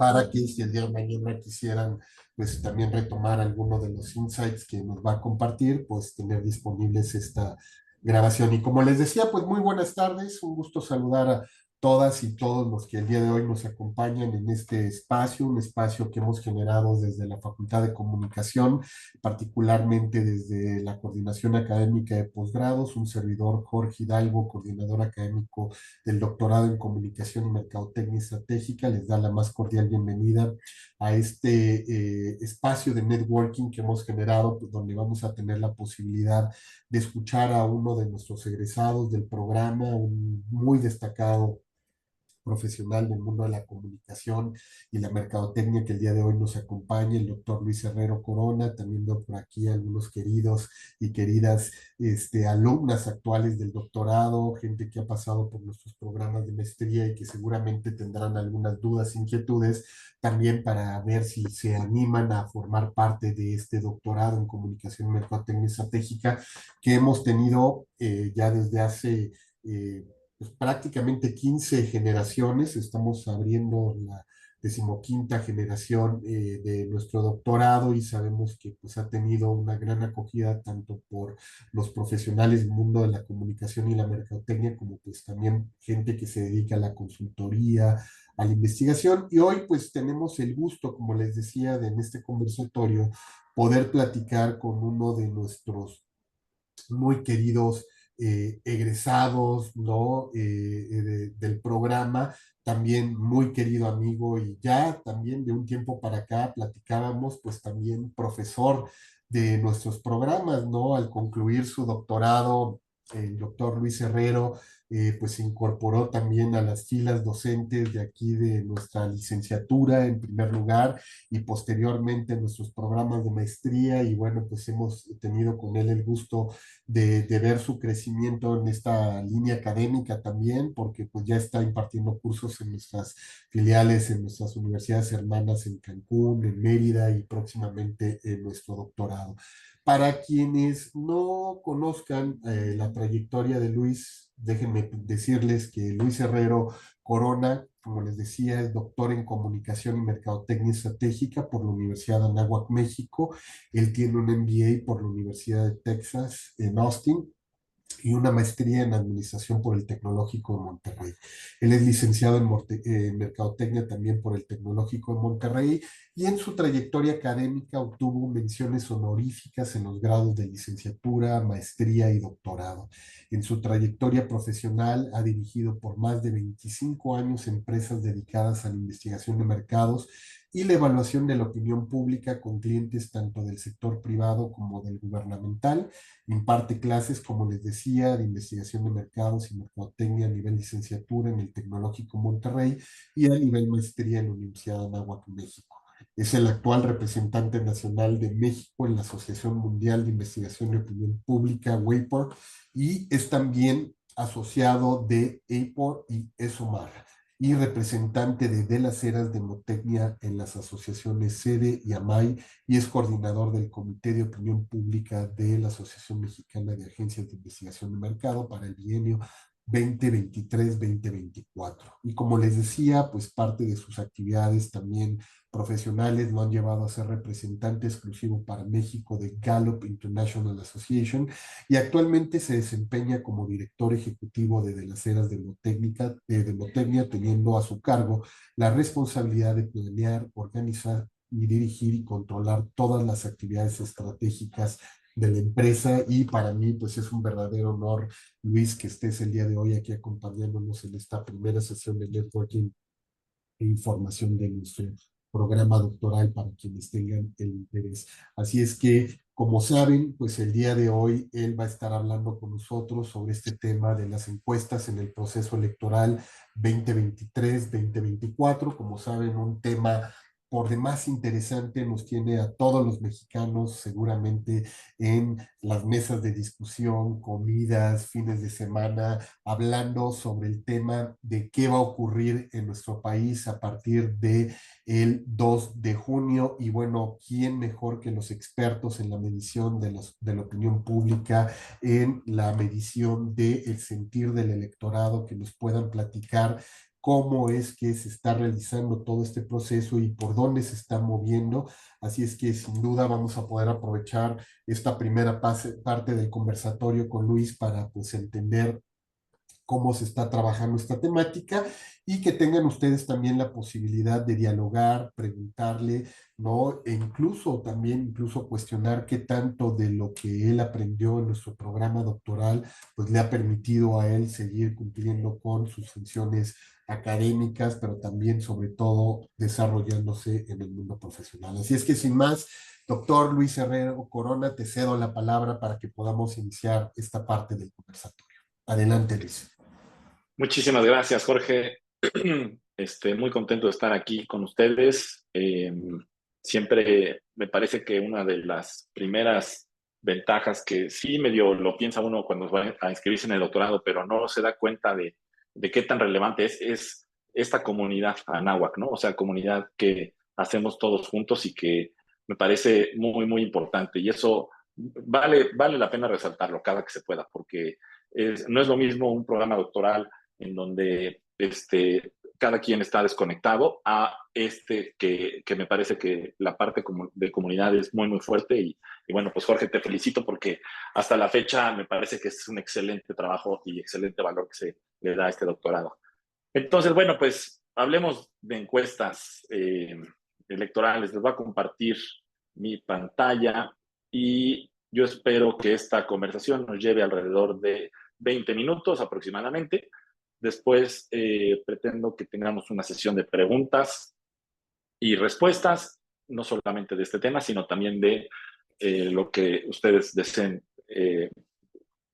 para que si el día de mañana quisieran pues también retomar alguno de los insights que nos va a compartir, pues tener disponibles esta grabación. Y como les decía, pues muy buenas tardes, un gusto saludar a todas y todos los que el día de hoy nos acompañan en este espacio, un espacio que hemos generado desde la Facultad de Comunicación, particularmente desde la Coordinación Académica de Posgrados, un servidor Jorge Hidalgo, coordinador académico del doctorado en Comunicación y Mercadotecnia Estratégica, les da la más cordial bienvenida a este espacio de networking que hemos generado, pues, donde vamos a tener la posibilidad de escuchar a uno de nuestros egresados del programa, un muy destacado profesional del mundo de la comunicación y la mercadotecnia que el día de hoy nos acompaña, el doctor Luis Herrero Corona. También veo por aquí algunos queridos y queridas alumnas actuales del doctorado, gente que ha pasado por nuestros programas de maestría y que seguramente tendrán algunas dudas, inquietudes, también para ver si se animan a formar parte de este doctorado en comunicación y mercadotecnia estratégica que hemos tenido ya desde hace pues, prácticamente 15 generaciones. Estamos abriendo la decimoquinta generación de nuestro doctorado y sabemos que pues, ha tenido una gran acogida tanto por los profesionales del mundo de la comunicación y la mercadotecnia como pues también gente que se dedica a la consultoría, a la investigación. Y hoy pues tenemos el gusto, como les decía, de en este conversatorio poder platicar con uno de nuestros muy queridos egresados, ¿no? Del programa, también muy querido amigo y ya también de un tiempo para acá platicábamos, pues también profesor de nuestros programas, ¿no? Al concluir su doctorado, el doctor Luis Herrero, pues se incorporó también a las filas docentes de aquí de nuestra licenciatura en primer lugar y posteriormente en nuestros programas de maestría y bueno, pues hemos tenido con él el gusto de ver su crecimiento en esta línea académica también, porque pues ya está impartiendo cursos en nuestras filiales, en nuestras universidades hermanas en Cancún, en Mérida y próximamente en nuestro doctorado. Para quienes no conozcan la trayectoria de Luis, déjenme decirles que Luis Herrero Corona, como les decía, es doctor en comunicación y mercadotecnia estratégica por la Universidad de Anáhuac, México. Él tiene un MBA por la Universidad de Texas en Austin y una maestría en administración por el Tecnológico de Monterrey. Él es licenciado en Mercadotecnia también por el Tecnológico de Monterrey y en su trayectoria académica obtuvo menciones honoríficas en los grados de licenciatura, maestría y doctorado. En su trayectoria profesional ha dirigido por más de 25 años empresas dedicadas a la investigación de mercados y la evaluación de la opinión pública con clientes tanto del sector privado como del gubernamental. Imparte clases, como les decía, de investigación de mercados y mercadotecnia a nivel licenciatura en el Tecnológico Monterrey y a nivel maestría en la Universidad de Anáhuac, México. Es el actual representante nacional de México en la Asociación Mundial de Investigación de Opinión Pública, WAPOR, y es también asociado de APOR y ESOMAR y representante de las Heras de Demotecnia en las asociaciones SEDE y AMAI y es coordinador del Comité de Opinión Pública de la Asociación Mexicana de Agencias de Investigación de Mercado para el bienio 2023-2024. Y como les decía, pues parte de sus actividades también profesionales lo han llevado a ser representante exclusivo para México de Gallup International Association y actualmente se desempeña como director ejecutivo de las Heras de Demotecnia, teniendo a su cargo la responsabilidad de planear, organizar y dirigir y controlar todas las actividades estratégicas de la empresa y para mí pues es un verdadero honor, Luis, que estés el día de hoy aquí acompañándonos en esta primera sesión de networking e información de nuestro programa doctoral para quienes tengan el interés. Así es que, como saben, pues el día de hoy él va a estar hablando con nosotros sobre este tema de las encuestas en el proceso electoral 2023-2024. Como saben, un tema por demás interesante, nos tiene a todos los mexicanos seguramente en las mesas de discusión, comidas, fines de semana, hablando sobre el tema de qué va a ocurrir en nuestro país a partir de el 2 de junio y bueno, ¿quién mejor que los expertos en la medición de la opinión pública, en la medición del sentir del electorado que nos puedan platicar cómo es que se está realizando todo este proceso y por dónde se está moviendo. Así es que sin duda vamos a poder aprovechar esta primera parte del conversatorio con Luis para pues entender cómo se está trabajando esta temática y que tengan ustedes también la posibilidad de dialogar, preguntarle, ¿no? E incluso también, incluso cuestionar qué tanto de lo que él aprendió en nuestro programa doctoral, pues le ha permitido a él seguir cumpliendo con sus funciones académicas, pero también, sobre todo, desarrollándose en el mundo profesional. Así es que, sin más, doctor Luis Herrero Corona, te cedo la palabra para que podamos iniciar esta parte del conversatorio. Adelante, Luis. Muchísimas gracias, Jorge. Muy contento de estar aquí con ustedes. Siempre me parece que una de las primeras ventajas que sí medio lo piensa uno cuando va a inscribirse en el doctorado, pero no se da cuenta de qué tan relevante es esta comunidad Anáhuac, ¿no? O sea, comunidad que hacemos todos juntos y que me parece muy, muy importante. Y eso vale la pena resaltarlo cada que se pueda, porque no es lo mismo un programa doctoral en donde cada quien está desconectado a que me parece que la parte de comunidad es muy, muy fuerte y bueno, pues Jorge, te felicito porque hasta la fecha me parece que es un excelente trabajo y excelente valor que se le da a este doctorado. Entonces, bueno, pues hablemos de encuestas electorales. Les voy a compartir mi pantalla y yo espero que esta conversación nos lleve alrededor de 20 minutos aproximadamente. Después pretendo que tengamos una sesión de preguntas y respuestas, no solamente de este tema, sino también de lo que ustedes deseen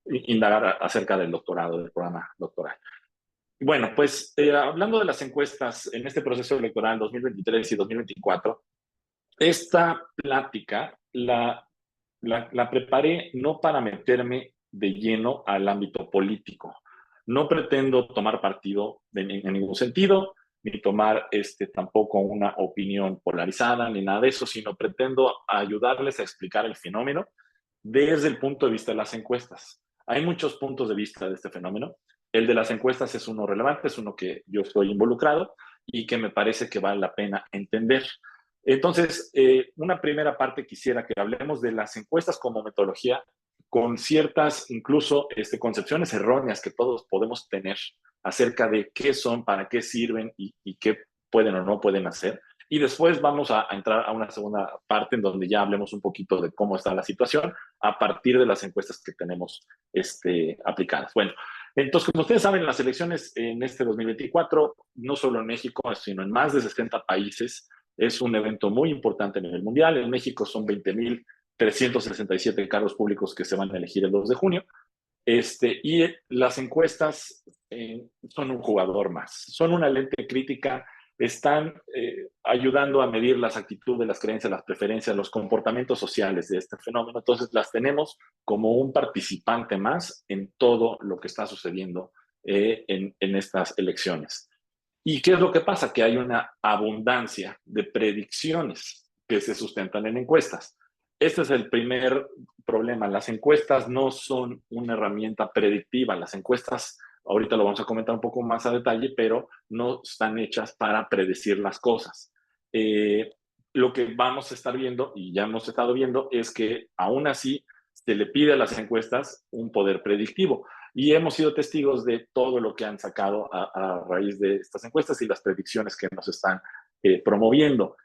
indagar acerca del doctorado, del programa doctoral. Bueno, pues hablando de las encuestas en este proceso electoral 2023 y 2024, esta plática la preparé no para meterme de lleno al ámbito político. No pretendo tomar partido en ningún sentido, ni tomar tampoco una opinión polarizada, ni nada de eso, sino pretendo ayudarles a explicar el fenómeno desde el punto de vista de las encuestas. Hay muchos puntos de vista de este fenómeno. El de las encuestas es uno relevante, es uno que yo estoy involucrado y que me parece que vale la pena entender. Entonces, una primera parte quisiera que hablemos de las encuestas como metodología, con ciertas incluso concepciones erróneas que todos podemos tener acerca de qué son, para qué sirven y qué pueden o no pueden hacer. Y después vamos a entrar a una segunda parte en donde ya hablemos un poquito de cómo está la situación a partir de las encuestas que tenemos aplicadas. Bueno, entonces, como ustedes saben, las elecciones en este 2024, no solo en México, sino en más de 60 países, es un evento muy importante a nivel mundial. En México son 20.367 cargos públicos que se van a elegir el 2 de junio. Y las encuestas son un jugador más, son una lente crítica, están ayudando a medir las actitudes, las creencias, las preferencias, los comportamientos sociales de este fenómeno. Entonces las tenemos como un participante más en todo lo que está sucediendo en estas elecciones. ¿Y qué es lo que pasa? Que hay una abundancia de predicciones que se sustentan en encuestas. Este es el primer problema. Las encuestas no son una herramienta predictiva. Las encuestas, ahorita lo vamos a comentar un poco más a detalle, pero no están hechas para predecir las cosas. Lo que vamos a estar viendo, y ya hemos estado viendo, es que aún así se le pide a las encuestas un poder predictivo. Y hemos sido testigos de todo lo que han sacado a raíz de estas encuestas y las predicciones que nos están promoviendo.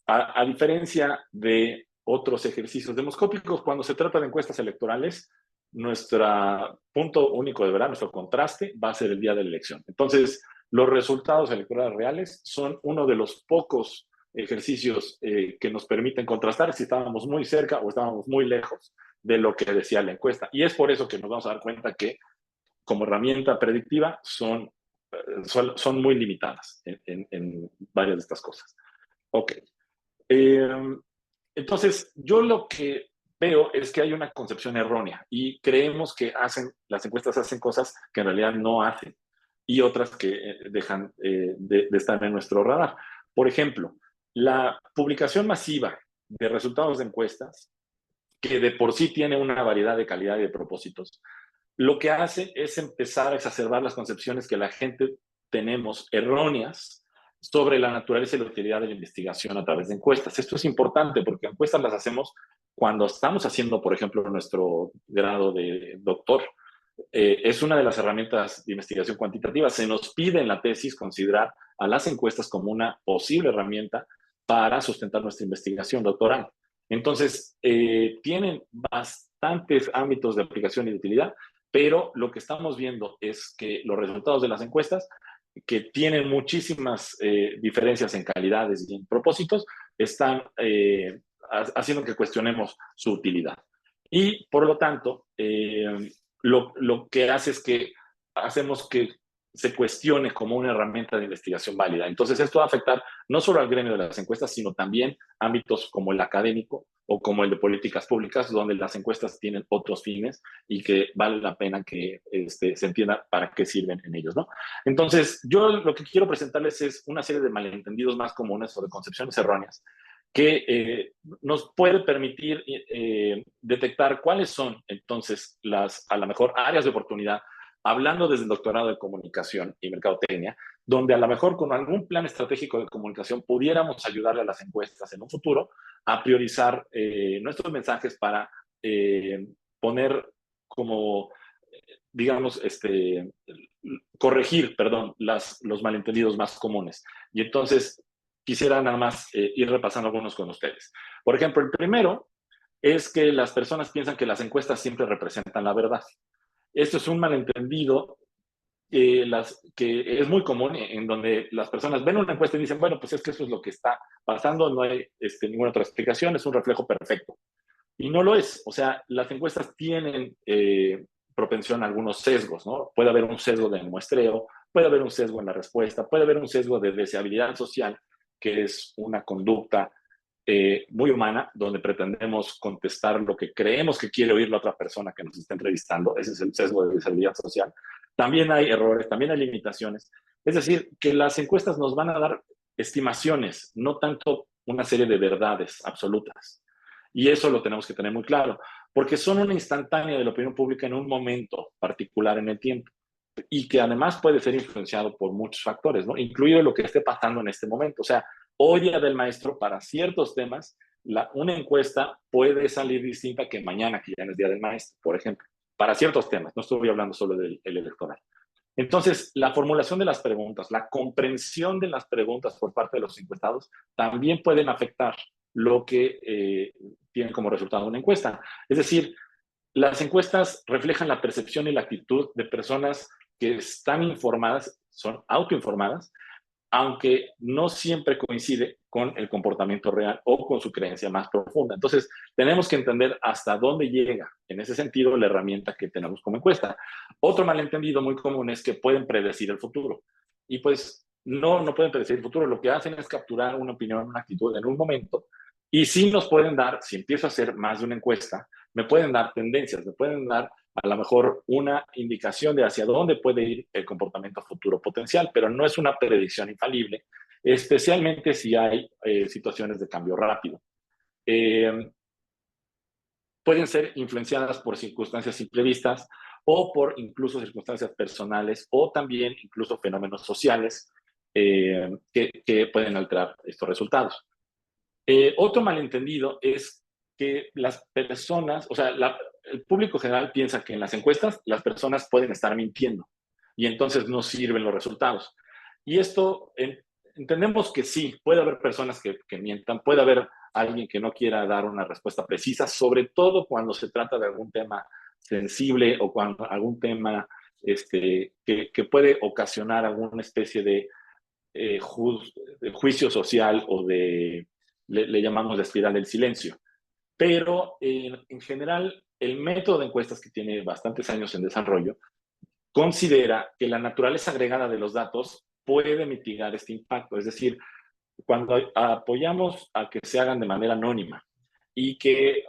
A diferencia de otros ejercicios demoscópicos, cuando se trata de encuestas electorales, nuestro punto único de verdad, nuestro contraste, va a ser el día de la elección. Entonces, los resultados electorales reales son uno de los pocos ejercicios que nos permiten contrastar si estábamos muy cerca o estábamos muy lejos de lo que decía la encuesta. Y es por eso que nos vamos a dar cuenta que como herramienta predictiva son muy limitadas en varias de estas cosas. Ok. Entonces, yo lo que veo es que hay una concepción errónea y creemos que las encuestas hacen cosas que en realidad no hacen y otras que dejan de estar en nuestro radar. Por ejemplo, la publicación masiva de resultados de encuestas, que de por sí tiene una variedad de calidad y de propósitos, lo que hace es empezar a exacerbar las concepciones que la gente tenemos erróneas sobre la naturaleza y la utilidad de la investigación a través de encuestas. Esto es importante porque encuestas las hacemos cuando estamos haciendo, por ejemplo, nuestro grado de doctor. Es una de las herramientas de investigación cuantitativa. Se nos pide en la tesis considerar a las encuestas como una posible herramienta para sustentar nuestra investigación doctoral. Entonces, tienen bastantes ámbitos de aplicación y de utilidad, pero lo que estamos viendo es que los resultados de las encuestas, que tienen muchísimas diferencias en calidades y en propósitos, están haciendo que cuestionemos su utilidad. Y, por lo tanto, lo que hace es que hacemos que se cuestione como una herramienta de investigación válida. Entonces, esto va a afectar no solo al gremio de las encuestas, sino también ámbitos como el académico o como el de políticas públicas, donde las encuestas tienen otros fines y que vale la pena que se entienda para qué sirven en ellos, ¿no? Entonces, yo lo que quiero presentarles es una serie de malentendidos más comunes o de concepciones erróneas que nos puede permitir detectar cuáles son entonces las, a lo mejor, áreas de oportunidad, hablando desde el doctorado de comunicación y mercadotecnia, donde a lo mejor con algún plan estratégico de comunicación pudiéramos ayudarle a las encuestas en un futuro a priorizar nuestros mensajes para poner como, digamos, corregir, perdón, los malentendidos más comunes. Y entonces quisiera nada más ir repasando algunos con ustedes. Por ejemplo, el primero es que las personas piensan que las encuestas siempre representan la verdad. Esto es un malentendido que es muy común en donde las personas ven una encuesta y dicen, bueno, pues es que eso es lo que está pasando, no hay ninguna otra explicación, es un reflejo perfecto. Y no lo es. O sea, las encuestas tienen propensión a algunos sesgos, ¿no? Puede haber un sesgo de muestreo, puede haber un sesgo en la respuesta, puede haber un sesgo de deseabilidad social, que es una conducta muy humana, donde pretendemos contestar lo que creemos que quiere oír la otra persona que nos está entrevistando. Ese es el sesgo de deseabilidad social. También hay errores, también hay limitaciones. Es decir, que las encuestas nos van a dar estimaciones, no tanto una serie de verdades absolutas. Y eso lo tenemos que tener muy claro, porque son una instantánea de la opinión pública en un momento particular en el tiempo y que además puede ser influenciado por muchos factores, ¿no? Incluido lo que esté pasando en este momento. O sea, hoy día del maestro, para ciertos temas, una encuesta puede salir distinta que mañana, que ya no es día del maestro, por ejemplo, para ciertos temas. No estoy hablando solo del electoral. Entonces, la formulación de las preguntas, la comprensión de las preguntas por parte de los encuestados también pueden afectar lo que tiene como resultado una encuesta. Es decir, las encuestas reflejan la percepción y la actitud de personas que están informadas, son autoinformadas, aunque no siempre coincide con el comportamiento real o con su creencia más profunda. Entonces, tenemos que entender hasta dónde llega, en ese sentido, la herramienta que tenemos como encuesta. Otro malentendido muy común es que pueden predecir el futuro. Y pues no pueden predecir el futuro. Lo que hacen es capturar una opinión, una actitud en un momento. Y sí nos pueden dar, si empiezo a hacer más de una encuesta, me pueden dar tendencias, me pueden dar a lo mejor una indicación de hacia dónde puede ir el comportamiento futuro potencial, pero no es una predicción infalible, especialmente si hay situaciones de cambio rápido. Pueden ser influenciadas por circunstancias imprevistas o por incluso circunstancias personales o también incluso fenómenos sociales que pueden alterar estos resultados. Otro malentendido es que las personas, o sea, el público general piensa que en las encuestas las personas pueden estar mintiendo y entonces no sirven los resultados. Y esto entendemos que sí, puede haber personas que mientan, puede haber alguien que no quiera dar una respuesta precisa, sobre todo cuando se trata de algún tema sensible o cuando algún tema que puede ocasionar alguna especie de juicio social o le llamamos la espiral del silencio. Pero en general, el método de encuestas, que tiene bastantes años en desarrollo, considera que la naturaleza agregada de los datos puede mitigar este impacto. Es decir, cuando apoyamos a que se hagan de manera anónima y que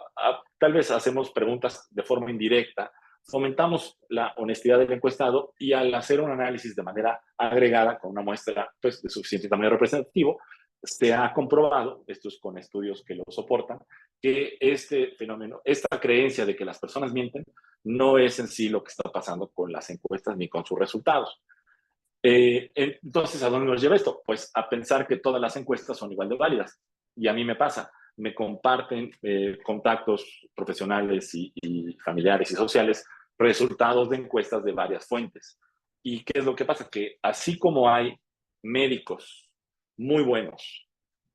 tal vez hacemos preguntas de forma indirecta, fomentamos la honestidad del encuestado y al hacer un análisis de manera agregada con una muestra pues, de suficiente tamaño representativo, se ha comprobado, esto es con estudios que lo soportan, que este fenómeno, esta creencia de que las personas mienten, no es en sí lo que está pasando con las encuestas ni con sus resultados. Entonces, ¿a dónde nos lleva esto? Pues a pensar que todas las encuestas son igual de válidas. Y a mí me pasa, me comparten contactos profesionales y familiares y sociales resultados de encuestas de varias fuentes. ¿Y qué es lo que pasa? Que así como hay médicos muy buenos,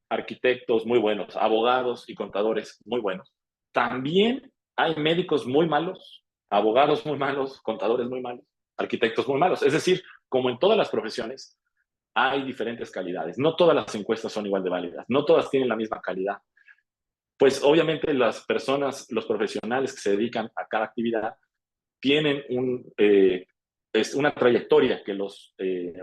arquitectos muy buenos, abogados y contadores muy buenos, también hay médicos muy malos, abogados muy malos, contadores muy malos, arquitectos muy malos. Es decir, como en todas las profesiones, hay diferentes calidades. No todas las encuestas son igual de válidas, no todas tienen la misma calidad. Pues obviamente las personas, los profesionales que se dedican a cada actividad, tienen una trayectoria que los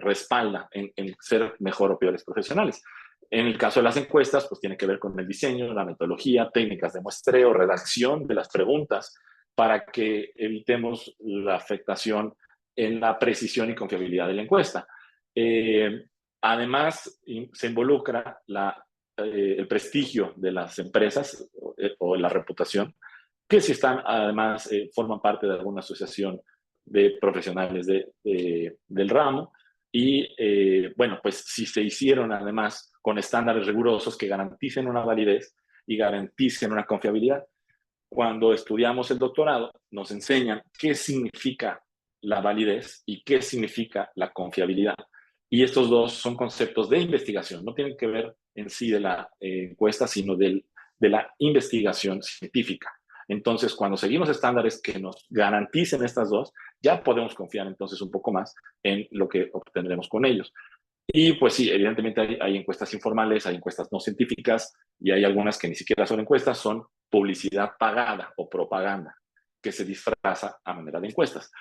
respalda en ser mejor o peores profesionales. En el caso de las encuestas, pues tiene que ver con el diseño, la metodología, técnicas de muestreo, redacción de las preguntas, para que evitemos la afectación en la precisión y confiabilidad de la encuesta. Además, se involucra el prestigio de las empresas o la reputación, que si están, además, forman parte de alguna asociación de profesionales del ramo. Y bueno, pues si se hicieron además con estándares rigurosos que garanticen una validez y garanticen una confiabilidad. Cuando estudiamos el doctorado, nos enseñan qué significa la validez y qué significa la confiabilidad. Y estos dos son conceptos de investigación, no tienen que ver en sí de la encuesta, sino de la investigación científica. Entonces, cuando seguimos estándares que nos garanticen estas dos, ya podemos confiar entonces un poco más en lo que obtendremos con ellos. Y pues sí, evidentemente hay encuestas informales, hay encuestas no científicas y hay algunas que ni siquiera son encuestas, son publicidad pagada o propaganda que se disfraza a manera de encuestas.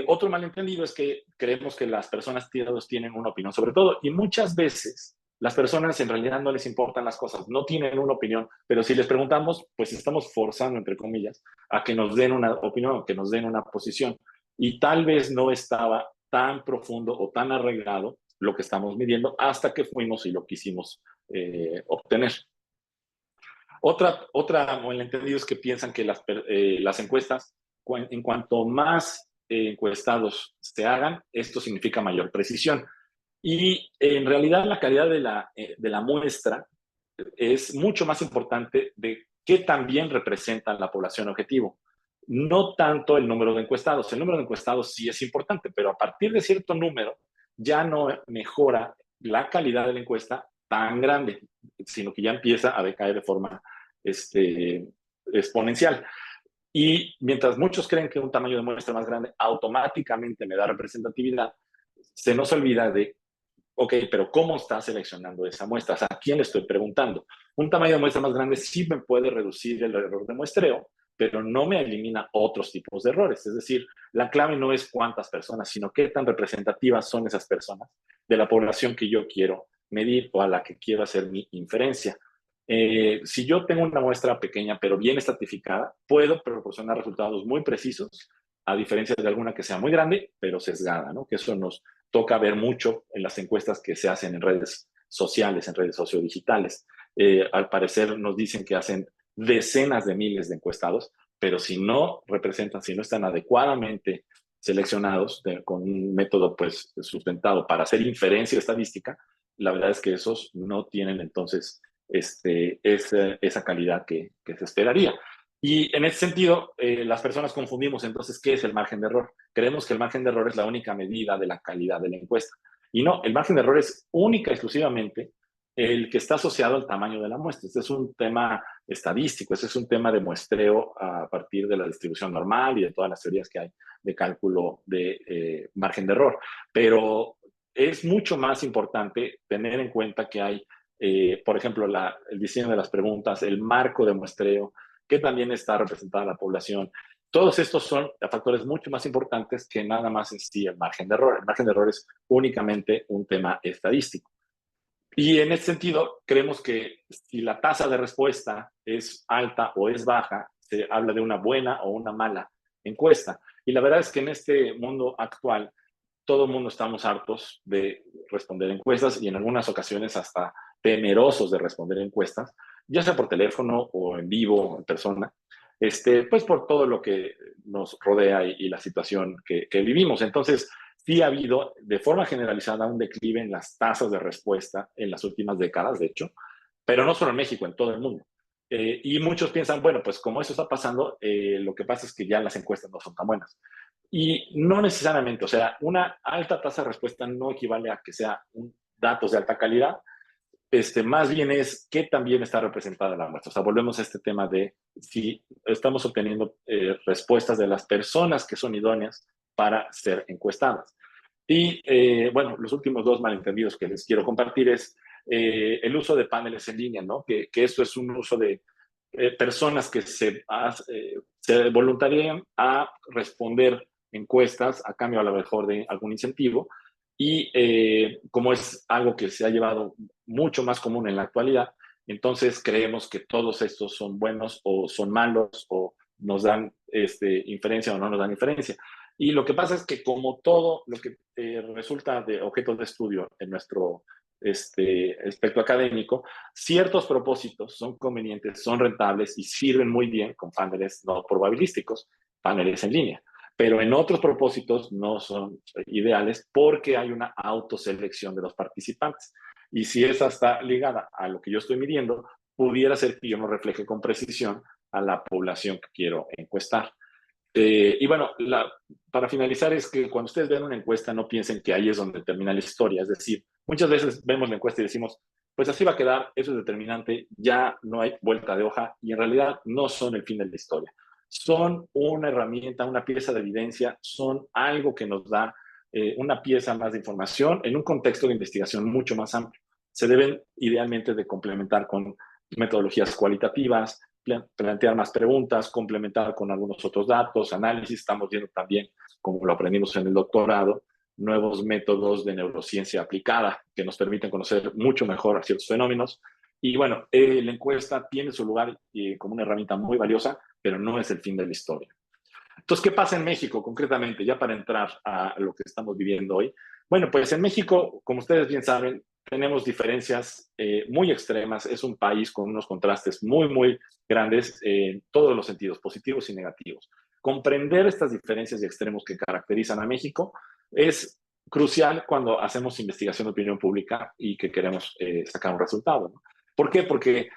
Otro malentendido es que creemos que las personas tiradas tienen una opinión sobre todo y muchas veces las personas en realidad no les importan las cosas, no tienen una opinión, pero si les preguntamos, pues estamos forzando, entre comillas, a que nos den una opinión, que nos den una posición y tal vez no estaba tan profundo o tan arreglado lo que estamos midiendo hasta que fuimos y lo quisimos obtener. Otra malentendido es que piensan que las encuestas, en cuanto más encuestados se hagan, esto significa mayor precisión. Y en realidad la calidad de la muestra es mucho más importante de qué también representa la población objetivo. No tanto el número de encuestados. El número de encuestados sí es importante, pero a partir de cierto número ya no mejora la calidad de la encuesta tan grande, sino que ya empieza a decaer de forma exponencial. Y mientras muchos creen que un tamaño de muestra más grande automáticamente me da representatividad, se nos olvida de, ok, pero ¿cómo está seleccionando esa muestra? O sea, ¿a quién le estoy preguntando? Un tamaño de muestra más grande sí me puede reducir el error de muestreo, pero no me elimina otros tipos de errores. Es decir, la clave no es cuántas personas, sino qué tan representativas son esas personas de la población que yo quiero medir o a la que quiero hacer mi inferencia. Si yo tengo una muestra pequeña pero bien estratificada, puedo proporcionar resultados muy precisos, a diferencia de alguna que sea muy grande pero sesgada, ¿no? Que eso nos toca ver mucho en las encuestas que se hacen en redes sociales, en redes sociodigitales. Al parecer nos dicen que hacen decenas de miles de encuestados, pero si no representan, si no están adecuadamente seleccionados con un método pues sustentado para hacer inferencia estadística, la verdad es que esos no tienen entonces esa calidad que se esperaría. Y en ese sentido, las personas confundimos entonces qué es el margen de error. Creemos que el margen de error es la única medida de la calidad de la encuesta. Y no, el margen de error es única y exclusivamente el que está asociado al tamaño de la muestra. Este es un tema estadístico, este es un tema de muestreo a partir de la distribución normal y de todas las teorías que hay de cálculo de margen de error. Pero es mucho más importante tener en cuenta que hay, por ejemplo, el diseño de las preguntas, el marco de muestreo, que también está representada la población. Todos estos son factores mucho más importantes que nada más en sí el margen de error. El margen de error es únicamente un tema estadístico. Y en ese sentido, creemos que si la tasa de respuesta es alta o es baja, se habla de una buena o una mala encuesta. Y la verdad es que en este mundo actual, todo el mundo estamos hartos de responder encuestas y en algunas ocasiones hasta temerosos de responder encuestas, ya sea por teléfono o en vivo o en persona, pues por todo lo que nos rodea y la situación que vivimos. Entonces, sí ha habido de forma generalizada un declive en las tasas de respuesta en las últimas décadas, de hecho, pero no solo en México, en todo el mundo. Y muchos piensan, bueno, pues como eso está pasando, lo que pasa es que ya las encuestas no son tan buenas. Y no necesariamente, o sea, una alta tasa de respuesta no equivale a que sea datos de alta calidad, más bien es qué también está representada la muestra. O sea, volvemos a este tema de si estamos obteniendo respuestas de las personas que son idóneas para ser encuestadas. Y bueno, los últimos dos malentendidos que les quiero compartir es el uso de paneles en línea, ¿no? Que esto es un uso de personas que se voluntarian a responder encuestas a cambio a lo mejor de algún incentivo. Y como es algo que se ha llevado mucho más común en la actualidad, entonces creemos que todos estos son buenos o son malos o nos dan inferencia o no nos dan inferencia. Y lo que pasa es que como todo lo que resulta de objeto de estudio en nuestro aspecto académico, ciertos propósitos son convenientes, son rentables y sirven muy bien con paneles no probabilísticos, paneles en línea. Pero en otros propósitos no son ideales porque hay una autoselección de los participantes. Y si esa está ligada a lo que yo estoy midiendo, pudiera ser que yo no refleje con precisión a la población que quiero encuestar. Y bueno, para finalizar es que cuando ustedes ven una encuesta no piensen que ahí es donde termina la historia. Es decir, muchas veces vemos la encuesta y decimos, pues así va a quedar, eso es determinante, ya no hay vuelta de hoja y en realidad no son el fin de la historia. Son una herramienta, una pieza de evidencia, son algo que nos da una pieza más de información en un contexto de investigación mucho más amplio. Se deben idealmente de complementar con metodologías cualitativas, plantear más preguntas, complementar con algunos otros datos, análisis. Estamos viendo también, como lo aprendimos en el doctorado, nuevos métodos de neurociencia aplicada que nos permiten conocer mucho mejor a ciertos fenómenos. Y bueno, la encuesta tiene su lugar como una herramienta muy valiosa, pero no es el fin de la historia. Entonces, ¿qué pasa en México concretamente? Ya para entrar a lo que estamos viviendo hoy. Bueno, pues en México, como ustedes bien saben, tenemos diferencias muy extremas. Es un país con unos contrastes muy, muy grandes en todos los sentidos, positivos y negativos. Comprender estas diferencias y extremos que caracterizan a México es crucial cuando hacemos investigación de opinión pública y que queremos sacar un resultado, ¿no? ¿Por qué? Porque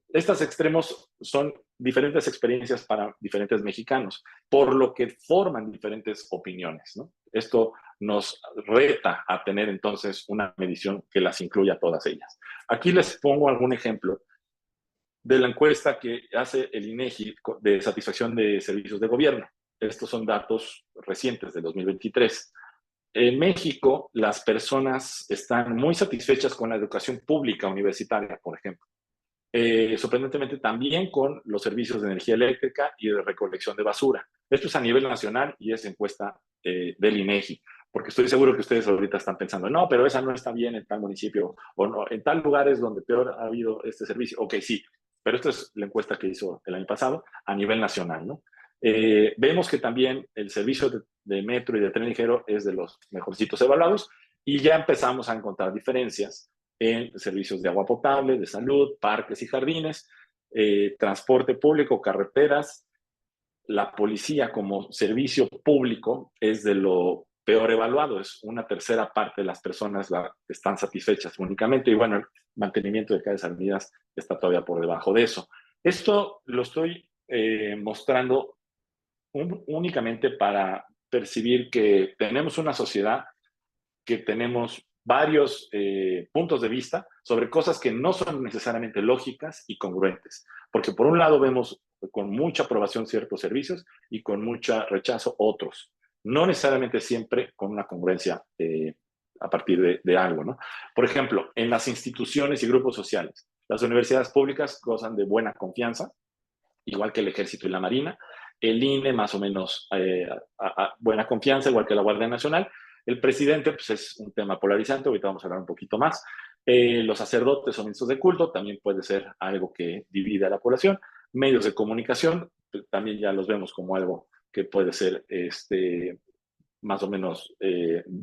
estos extremos son diferentes experiencias para diferentes mexicanos, por lo que forman diferentes opiniones, ¿no? Esto nos reta a tener entonces una medición que las incluya todas ellas. Aquí les pongo algún ejemplo de la encuesta que hace el INEGI de satisfacción de servicios de gobierno. Estos son datos recientes de 2023. En México, las personas están muy satisfechas con la educación pública universitaria, por ejemplo. Sorprendentemente también con los servicios de energía eléctrica y de recolección de basura. Esto es a nivel nacional y es encuesta del INEGI, porque estoy seguro que ustedes ahorita están pensando, no, pero esa no está bien en tal municipio o no, en tal lugar es donde peor ha habido este servicio. Ok, sí, pero esta es la encuesta que hizo el año pasado a nivel nacional, ¿no? Vemos que también el servicio de metro y de tren ligero es de los mejorcitos evaluados y ya empezamos a encontrar diferencias en servicios de agua potable, de salud, parques y jardines, transporte público, carreteras. La policía como servicio público es de lo peor evaluado, es una tercera parte de las personas están satisfechas únicamente y bueno, el mantenimiento de calles avenidas está todavía por debajo de eso. Esto lo estoy mostrando únicamente para percibir que tenemos una sociedad que tenemos varios puntos de vista sobre cosas que no son necesariamente lógicas y congruentes. Porque por un lado vemos con mucha aprobación ciertos servicios y con mucho rechazo otros. No necesariamente siempre con una congruencia a partir de algo, ¿no? Por ejemplo, en las instituciones y grupos sociales, las universidades públicas gozan de buena confianza, igual que el Ejército y la Marina. El INE, más o menos buena confianza, igual que la Guardia Nacional. El presidente, pues es un tema polarizante, ahorita vamos a hablar un poquito más. Los sacerdotes o ministros de culto también puede ser algo que divide a la población. Medios de comunicación, también ya los vemos como algo que puede ser más o menos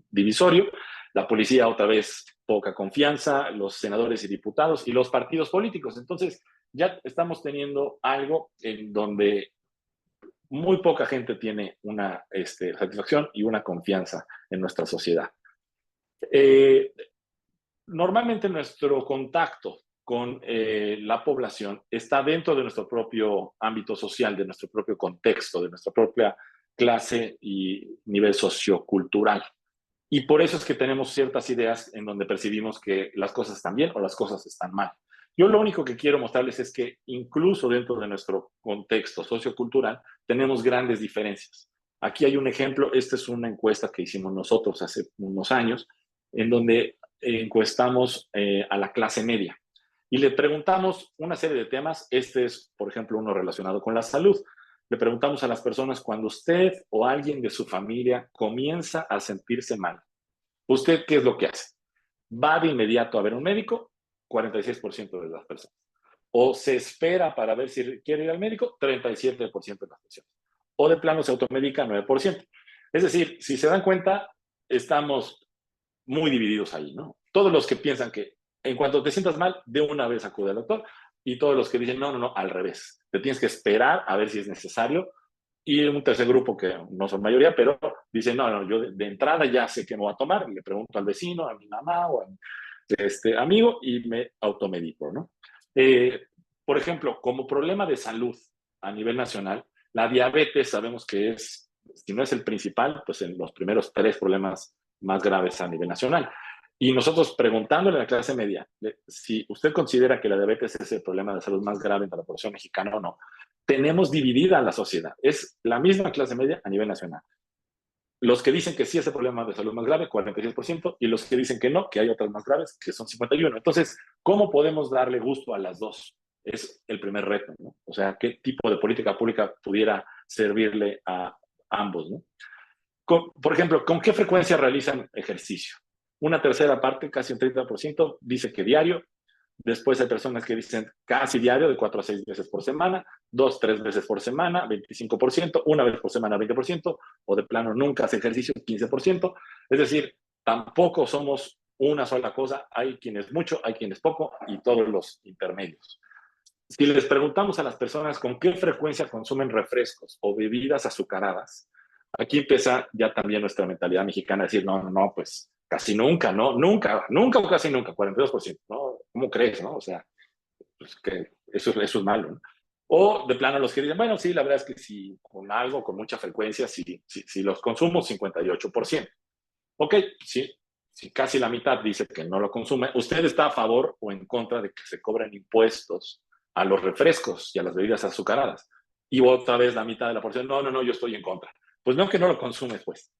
divisorio. La policía, otra vez, poca confianza, los senadores y diputados y los partidos políticos. Entonces, ya estamos teniendo algo en donde muy poca gente tiene una satisfacción y una confianza en nuestra sociedad. Eh, Normalmente nuestro contacto con la población está dentro de nuestro propio ámbito social, de nuestro propio contexto, de nuestra propia clase y nivel sociocultural. Y por eso es que tenemos ciertas ideas en donde percibimos que las cosas están bien o las cosas están mal. Yo lo único que quiero mostrarles es que incluso dentro de nuestro contexto sociocultural tenemos grandes diferencias. Aquí hay un ejemplo, esta es una encuesta que hicimos nosotros hace unos años, en donde encuestamos a la clase media y le preguntamos una serie de temas. Este es, por ejemplo, uno relacionado con la salud. Le preguntamos a las personas, cuando usted o alguien de su familia comienza a sentirse mal, ¿usted qué es lo que hace? ¿Va de inmediato a ver un médico? 46% de las personas. ¿O se espera para ver si quiere ir al médico? 37% de las personas. O de plano se automedica, 9%. Es decir, si se dan cuenta, estamos muy divididos ahí, ¿no? Todos los que piensan que en cuanto te sientas mal, de una vez acude al doctor, y todos los que dicen, no, no, no, al revés. Te tienes que esperar a ver si es necesario, y un tercer grupo que no son mayoría, pero dicen, no, no, yo de entrada ya sé qué me voy a tomar, le pregunto al vecino, a mi mamá o a mi amigo y me automedico, ¿no? Eh, por ejemplo, como problema de salud a nivel nacional, la diabetes sabemos que es, si no es el principal, pues en los primeros 3 problemas más graves a nivel nacional. Y nosotros preguntándole a la clase media si usted considera que la diabetes es el problema de salud más grave para la población mexicana o no, tenemos dividida la sociedad. Es la misma clase media a nivel nacional. Los que dicen que sí es el problema de salud más grave, 46%, y los que dicen que no, que hay otras más graves, que son 51%. Entonces, ¿cómo podemos darle gusto a las dos? Es el primer reto, ¿no? O sea, ¿qué tipo de política pública pudiera servirle a ambos, ¿no? Por ejemplo, ¿con qué frecuencia realizan ejercicio? Una tercera parte, casi un 30%, dice que diario. Después hay personas que dicen casi diario, de 4 a 6 veces por semana, 2, 3 veces por semana, 25%, una vez por semana, 20%, o de plano nunca hace ejercicio, 15%. Es decir, tampoco somos una sola cosa. Hay quienes mucho, hay quienes poco, y todos los intermedios. Si les preguntamos a las personas con qué frecuencia consumen refrescos o bebidas azucaradas, aquí empieza ya también nuestra mentalidad mexicana a decir, no, no, no, pues casi nunca, ¿no? Nunca, nunca o casi nunca, 42%, ¿no? ¿Cómo crees, no? O sea, pues que eso es malo, ¿no? O de plano los que dicen, bueno, sí, la verdad es que sí, con algo, con mucha frecuencia, sí los consumo, 58%. Ok, sí, si casi la mitad dice que no lo consume, ¿usted está a favor o en contra de que se cobren impuestos a los refrescos y a las bebidas azucaradas? Y otra vez la mitad de la porción, no, no, no, yo estoy en contra. Pues no, que no lo consumes, pues.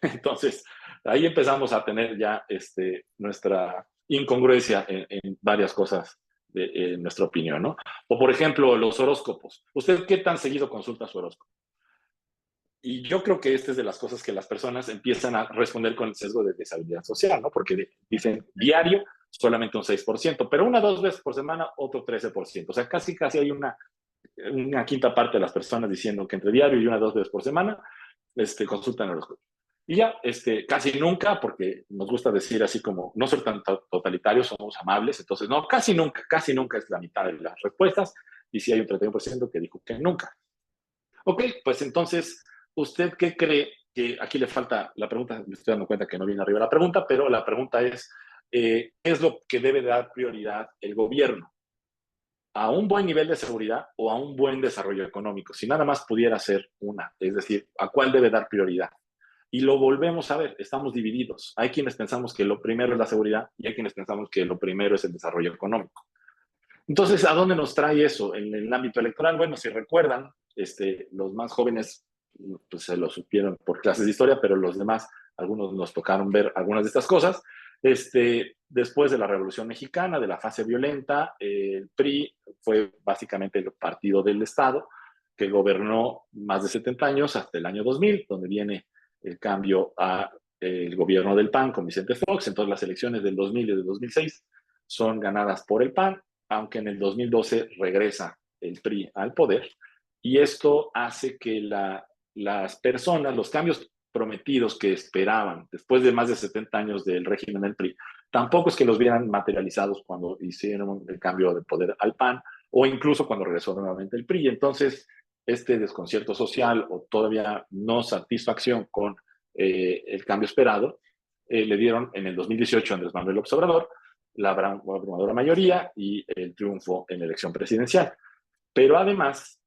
Entonces, ahí empezamos a tener ya nuestra incongruencia en varias cosas de nuestra opinión, ¿no? O, por ejemplo, los horóscopos. ¿Usted qué tan seguido consulta su horóscopo? Y yo creo que esta es de las cosas que las personas empiezan a responder con el sesgo de deshabilidad social, ¿no? Porque dicen diario solamente un 6%, pero una o dos veces por semana otro 13%. O sea, casi hay una quinta parte de las personas diciendo que entre diario y una o dos veces por semana consultan horóscopo. Y ya, casi nunca, porque nos gusta decir así como, no ser tan totalitarios, somos amables, entonces no, casi nunca es la mitad de las respuestas, y sí hay un 31% que dijo que nunca. Ok, pues entonces, ¿usted qué cree que aquí le falta la pregunta? Me estoy dando cuenta que no viene arriba la pregunta, pero la pregunta es, ¿qué es lo que debe dar prioridad el gobierno? ¿A un buen nivel de seguridad o a un buen desarrollo económico? Si nada más pudiera ser una, es decir, ¿a cuál debe dar prioridad? Y lo volvemos a ver, estamos divididos. Hay quienes pensamos que lo primero es la seguridad y hay quienes pensamos que lo primero es el desarrollo económico. Entonces, ¿a dónde nos trae eso? En el ámbito electoral, bueno, si recuerdan, los más jóvenes pues se lo supieron por clases de historia, pero los demás, algunos nos tocaron ver algunas de estas cosas. Después de la Revolución Mexicana, de la fase violenta, el PRI fue básicamente el partido del Estado que gobernó más de 70 años hasta el año 2000, donde viene el cambio a el gobierno del PAN con Vicente Fox. Entonces las elecciones del 2000 y del 2006 son ganadas por el PAN, aunque en el 2012 regresa el PRI al poder, y esto hace que las personas, los cambios prometidos que esperaban después de más de 70 años del régimen del PRI, tampoco es que los vieran materializados cuando hicieron el cambio de poder al PAN o incluso cuando regresó nuevamente el PRI. Entonces, este desconcierto social o todavía no satisfacción con el cambio esperado, le dieron en el 2018 a Andrés Manuel López Obrador la abrumadora mayoría y el triunfo en la elección presidencial. Pero además,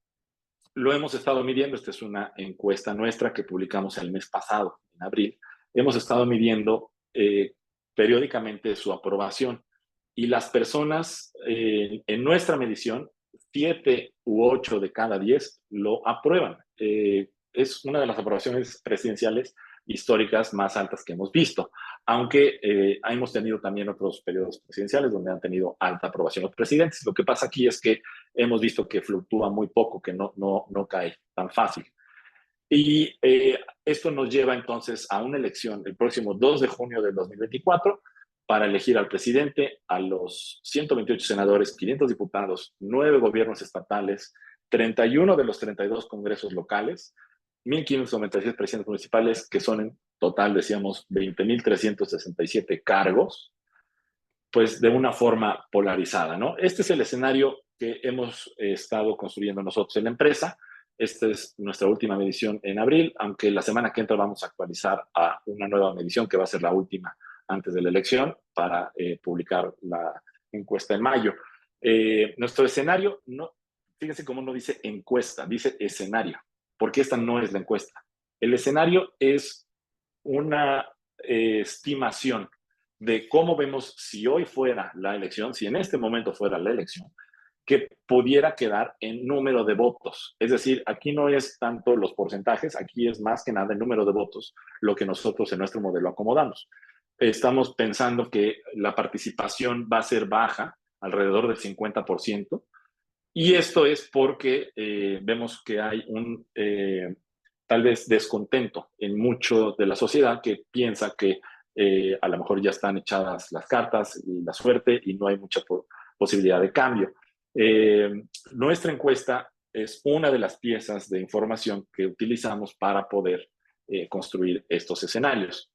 lo hemos estado midiendo, esta es una encuesta nuestra que publicamos el mes pasado, en abril, hemos estado midiendo periódicamente su aprobación y las personas en nuestra medición, 7 u 8 de cada 10 lo aprueban. Es una de las aprobaciones presidenciales históricas más altas que hemos visto, aunque hemos tenido también otros periodos presidenciales donde han tenido alta aprobación los presidentes. Lo que pasa aquí es que hemos visto que fluctúa muy poco, que no cae tan fácil. Y esto nos lleva entonces a una elección el próximo 2 de junio del 2024 para elegir al presidente, a los 128 senadores, 500 diputados, 9 gobiernos estatales, 31 de los 32 congresos locales, 1.596 presidentes municipales, que son en total, decíamos, 20.367 cargos, pues de una forma polarizada, ¿no? Este es el escenario que hemos estado construyendo nosotros en la empresa. Esta es nuestra última medición en abril, aunque la semana que entra vamos a actualizar a una nueva medición que va a ser la última antes de la elección para publicar la encuesta en mayo. Nuestro escenario, no, fíjense cómo no dice encuesta, dice escenario, porque esta no es la encuesta. El escenario es una estimación de cómo vemos si hoy fuera la elección, si en este momento fuera la elección, que pudiera quedar en número de votos. Es decir, aquí no es tanto los porcentajes, aquí es más que nada el número de votos, lo que nosotros en nuestro modelo acomodamos. Estamos pensando que la participación va a ser baja, alrededor del 50%, y esto es porque vemos que hay un tal vez descontento en mucho de la sociedad que piensa que a lo mejor ya están echadas las cartas y la suerte y no hay mucha posibilidad de cambio. Nuestra encuesta es una de las piezas de información que utilizamos para poder construir estos escenarios.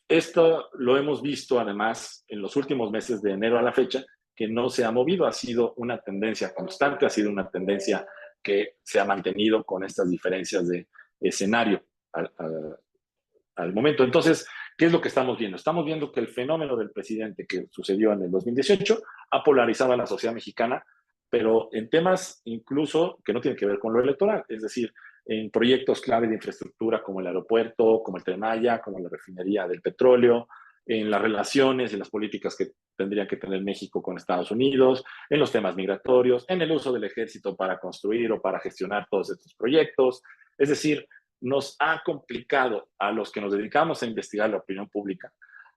Esto lo hemos visto además en los últimos meses de enero a la fecha, que no se ha movido, ha sido una tendencia constante, ha sido una tendencia que se ha mantenido con estas diferencias de escenario al momento. Entonces, ¿qué es lo que estamos viendo? Estamos viendo que el fenómeno del presidente que sucedió en el 2018 ha polarizado a la sociedad mexicana, pero en temas incluso que no tienen que ver con lo electoral, es decir, en proyectos clave de infraestructura como el aeropuerto, como el Tren Maya, como la refinería del petróleo, en las relaciones y las políticas que tendría que tener México con Estados Unidos, en los temas migratorios, en el uso del ejército para construir o para gestionar todos estos proyectos. Es decir, nos ha complicado a los que nos dedicamos a investigar la opinión pública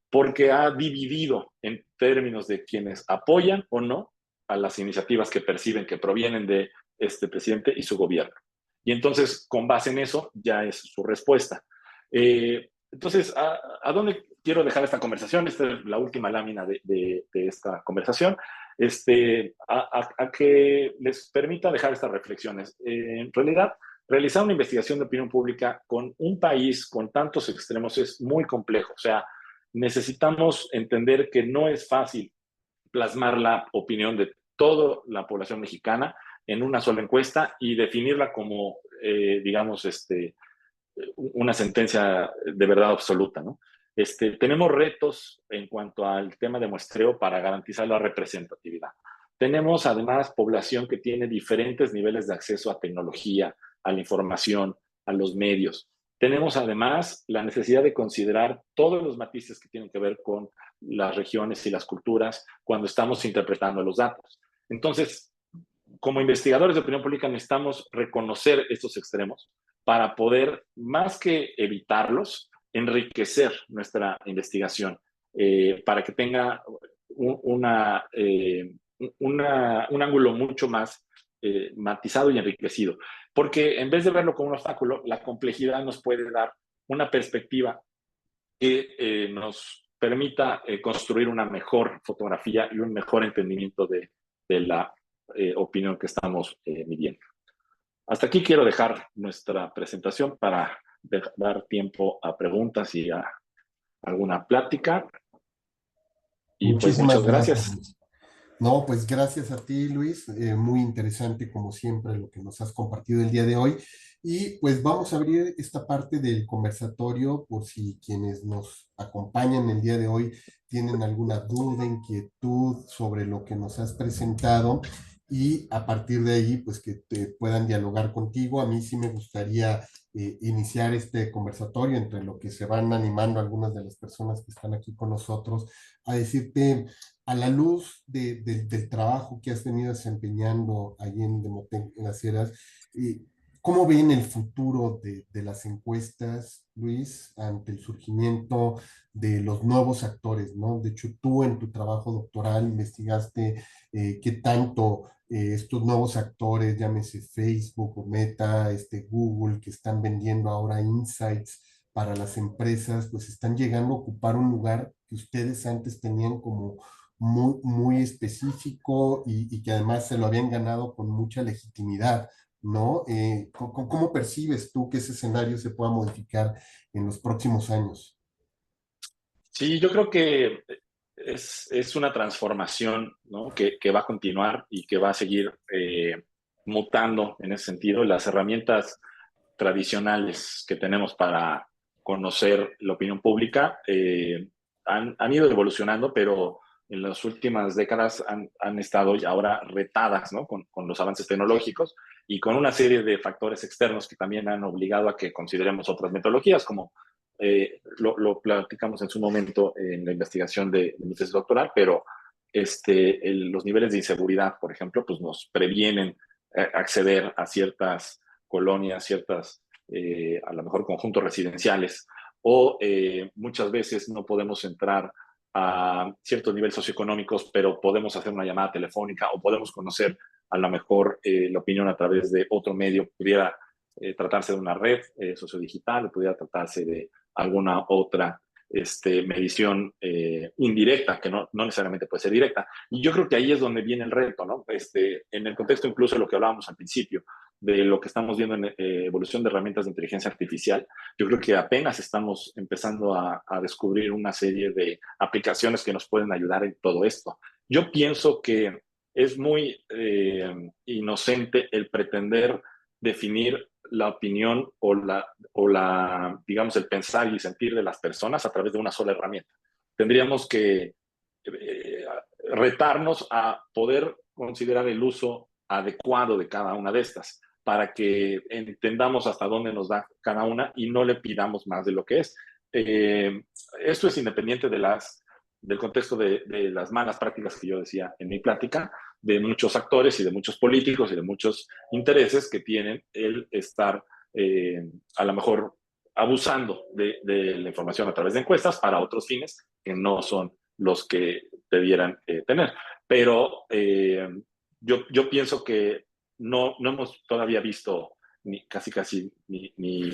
porque ha dividido en términos de quienes apoyan o no a las iniciativas que perciben que provienen de este presidente y su gobierno. Y entonces, con base en eso, ya es su respuesta. Entonces, ¿a dónde quiero dejar esta conversación? Esta es la última lámina de esta conversación. A que les permita dejar estas reflexiones. En realidad, realizar una investigación de opinión pública con un país con tantos extremos es muy complejo. O sea, necesitamos entender que no es fácil plasmar la opinión de toda la población mexicana en una sola encuesta y definirla como, digamos, una sentencia de verdad absoluta, ¿no? Tenemos retos en cuanto al tema de muestreo para garantizar la representatividad. Tenemos además población que tiene diferentes niveles de acceso a tecnología, a la información, a los medios. Tenemos además la necesidad de considerar todos los matices que tienen que ver con las regiones y las culturas cuando estamos interpretando los datos. Entonces, como investigadores de opinión pública necesitamos reconocer estos extremos para poder, más que evitarlos, enriquecer nuestra investigación para que tenga un ángulo mucho más matizado y enriquecido. Porque en vez de verlo como un obstáculo, la complejidad nos puede dar una perspectiva que nos permita construir una mejor fotografía y un mejor entendimiento de la opinión que estamos midiendo. Hasta aquí quiero dejar nuestra presentación para dar tiempo a preguntas y a alguna plática. Y pues Muchísimas muchas gracias. gracias. No, pues gracias a ti, Luis. Muy interesante, como siempre, lo que nos has compartido el día de hoy. Y pues vamos a abrir esta parte del conversatorio por si quienes nos acompañan el día de hoy tienen alguna duda, inquietud sobre lo que nos has presentado y a partir de ahí, pues que te puedan dialogar contigo. A mí sí me gustaría iniciar este conversatorio entre lo que se van animando algunas de las personas que están aquí con nosotros a decirte a la luz del trabajo que has venido desempeñando allí en Demotec, en las Heras, eh, ¿cómo ven el futuro de las encuestas, Luis, ante el surgimiento de los nuevos actores, ¿no? De hecho, tú en tu trabajo doctoral investigaste qué tanto estos nuevos actores, llámese Facebook o Meta, Google, que están vendiendo ahora insights para las empresas, pues están llegando a ocupar un lugar que ustedes antes tenían como muy específico y que además se lo habían ganado con mucha legitimidad, ¿no? ¿Cómo percibes tú que ese escenario se pueda modificar en los próximos años? Sí, yo creo que es una transformación, ¿no? Que va a continuar y que va a seguir mutando en ese sentido. Las herramientas tradicionales que tenemos para conocer la opinión pública han ido evolucionando, pero en las últimas décadas han estado ya ahora retadas, ¿no? Con los avances tecnológicos y con una serie de factores externos que también han obligado a que consideremos otras metodologías, como lo platicamos en su momento en la investigación de mi tesis doctoral, pero los niveles de inseguridad, por ejemplo, pues nos previenen acceder a ciertas colonias, ciertas, a lo mejor conjuntos residenciales, o muchas veces no podemos entrar a ciertos niveles socioeconómicos, pero podemos hacer una llamada telefónica o podemos conocer a lo mejor la opinión a través de otro medio, pudiera tratarse de una red sociodigital, pudiera tratarse de alguna otra medición indirecta, que no necesariamente puede ser directa. Y yo creo que ahí es donde viene el reto, ¿no? En el contexto incluso de lo que hablábamos al principio, de lo que estamos viendo en evolución de herramientas de inteligencia artificial, yo creo que apenas estamos empezando a descubrir una serie de aplicaciones que nos pueden ayudar en todo esto. Yo pienso que es muy inocente el pretender definir la opinión digamos, el pensar y sentir de las personas a través de una sola herramienta. Tendríamos que eh, retarnos a poder considerar el uso adecuado de cada una de estas para que entendamos hasta dónde nos da cada una y no le pidamos más de lo que es. Eh, Esto es independiente del contexto de las malas prácticas que yo decía en mi plática, de muchos actores y de muchos políticos y de muchos intereses que tienen el estar a lo mejor abusando de la información a través de encuestas para otros fines que no son los que debieran tener. Pero yo pienso que no hemos todavía visto casi ni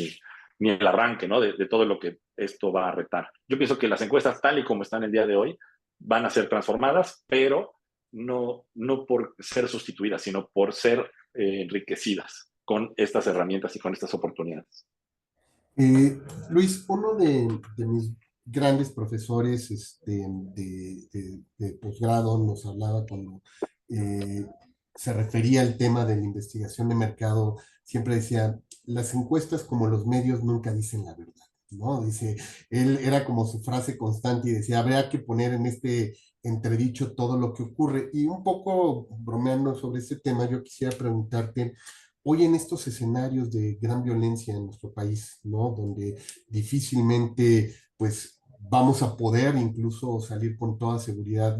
el arranque, ¿no? De todo lo que esto va a retar. Yo pienso que las encuestas, tal y como están el día de hoy, van a ser transformadas, pero no por ser sustituidas, sino por ser enriquecidas con estas herramientas y con estas oportunidades. Luis, uno de mis grandes profesores de posgrado nos hablaba cuando eh, se refería al tema de la investigación de mercado, siempre decía, las encuestas como los medios nunca dicen la verdad, ¿no? Dice, él era como su frase constante y decía, habría que poner en este entredicho todo lo que ocurre. Y un poco bromeando sobre este tema, yo quisiera preguntarte, hoy en estos escenarios de gran violencia en nuestro país, ¿no? Donde difícilmente, pues, vamos a poder incluso salir con toda seguridad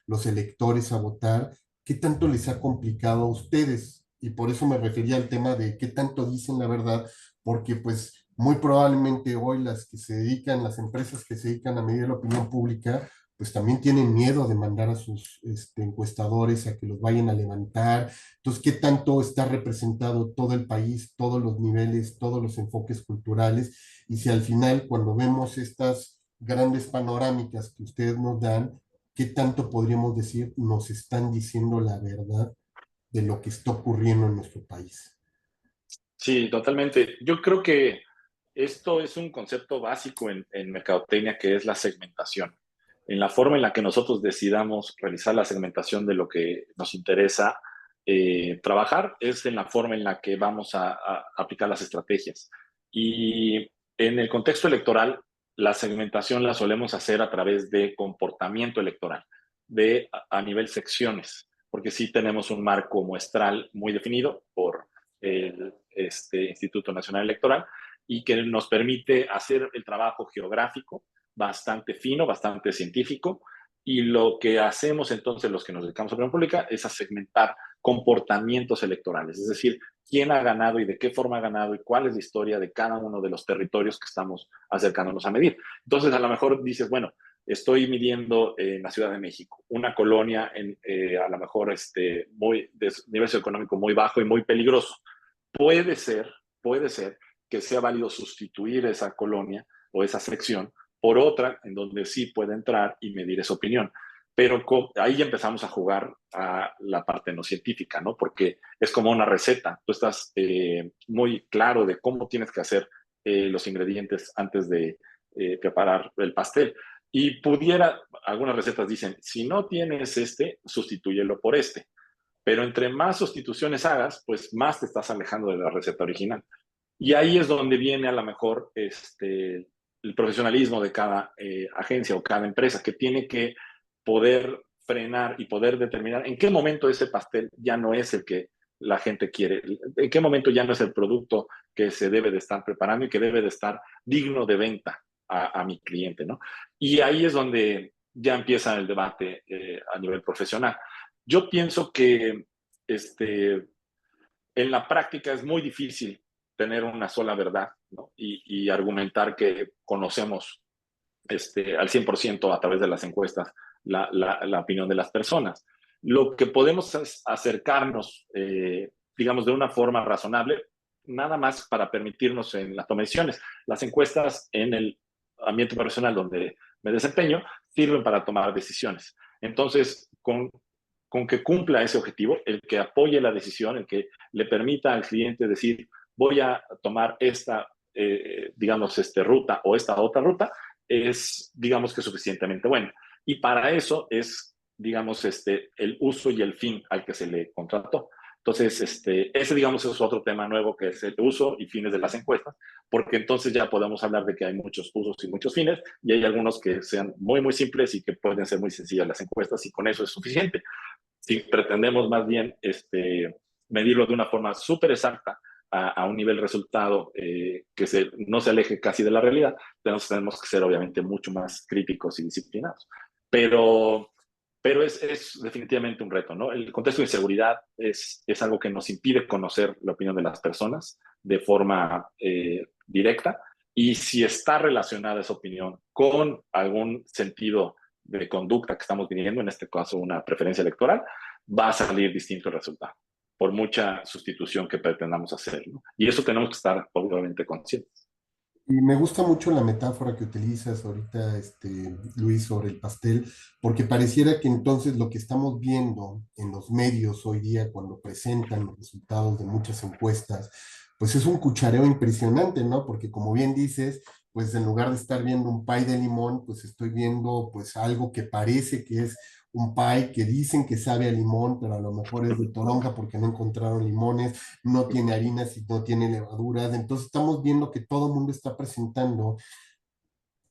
los electores a votar, ¿qué tanto les ha complicado a ustedes? Y por eso me refería al tema de qué tanto dicen la verdad, porque pues muy probablemente hoy las que se dedican, las empresas que se dedican a medir la opinión pública, pues también tienen miedo de mandar a sus encuestadores a que los vayan a levantar. Entonces, ¿qué tanto está representado todo el país, todos los niveles, todos los enfoques culturales? Y si al final, cuando vemos estas grandes panorámicas que ustedes nos dan, ¿qué tanto podríamos decir nos están diciendo la verdad de lo que está ocurriendo en nuestro país? Sí, totalmente. Yo creo que esto es un concepto básico en mercadotecnia que es la segmentación. en la forma en la que nosotros decidamos realizar la segmentación de lo que nos interesa trabajar, es en la forma en la que vamos a aplicar las estrategias. Y en el contexto electoral, la segmentación la solemos hacer a través de comportamiento electoral, a nivel secciones, porque sí tenemos un marco muestral muy definido por el Instituto Nacional Electoral y que nos permite hacer el trabajo geográfico bastante fino, bastante científico, y lo que hacemos entonces los que nos dedicamos a opinión pública es a segmentar comportamientos electorales, es decir, quién ha ganado y de qué forma ha ganado y cuál es la historia de cada uno de los territorios que estamos acercándonos a medir. Entonces, a lo mejor dices, bueno, estoy midiendo en la Ciudad de México, una colonia a lo mejor de nivel socioeconómico muy bajo y muy peligroso. Puede ser, puede ser que sea válido sustituir esa colonia o esa sección por otra en donde sí puede entrar y medir esa opinión. Pero ahí ya empezamos a jugar a la parte no científica, ¿no? Porque es como una receta. Tú estás muy claro de cómo tienes que hacer los ingredientes antes de preparar el pastel. Y algunas recetas dicen, si no tienes sustitúyelo por este. Pero entre más sustituciones hagas, pues más te estás alejando de la receta original. Y ahí es donde viene a lo mejor el profesionalismo de cada agencia o cada empresa, que tiene que poder frenar y poder determinar en qué momento ese pastel ya no es el que la gente quiere, en qué momento ya no es el producto que se debe de estar preparando y que debe de estar digno de venta a mi cliente, ¿no? Y ahí es donde ya empieza el debate a nivel profesional. Yo pienso que en la práctica es muy difícil tener una sola verdad, ¿no? Y argumentar que conocemos al 100% a través de las encuestas la opinión de las personas. Lo que podemos es acercarnos, digamos, de una forma razonable, nada más para permitirnos en la toma de decisiones. Las encuestas en el ambiente profesional donde me desempeño sirven para tomar decisiones. Entonces, con que cumpla ese objetivo, el que apoye la decisión, el que le permita al cliente decir, voy a tomar esta, digamos, ruta o esta otra ruta, es, digamos que suficientemente bueno. Y para eso es, digamos, el uso y el fin al que se le contrató. Entonces, ese, digamos, es otro tema nuevo que es el uso y fines de las encuestas, porque entonces ya podemos hablar de que hay muchos usos y muchos fines, y hay algunos que sean muy, muy simples y que pueden ser muy sencillas las encuestas, y con eso es suficiente. Si pretendemos más bien medirlo de una forma súper exacta a un nivel de resultado que no se aleje casi de la realidad, entonces tenemos que ser obviamente mucho más críticos y disciplinados. Pero es definitivamente un reto, ¿no? El contexto de inseguridad es algo que nos impide conocer la opinión de las personas de forma directa, y si está relacionada esa opinión con algún sentido de conducta que estamos viviendo, en este caso una preferencia electoral, va a salir distinto el resultado, por mucha sustitución que pretendamos hacer, ¿no? Y eso tenemos que estar obviamente conscientes. Y me gusta mucho la metáfora que utilizas ahorita, Luis, sobre el pastel, porque pareciera que entonces lo que estamos viendo en los medios hoy día cuando presentan los resultados de muchas encuestas, pues es un cuchareo impresionante, ¿no? Porque como bien dices, pues en lugar de estar viendo un pie de limón, pues estoy viendo pues algo que parece que es un pie que dicen que sabe a limón, pero a lo mejor es de toronja porque no encontraron limones, no tiene harinas y no tiene levaduras. Entonces estamos viendo que todo el mundo está presentando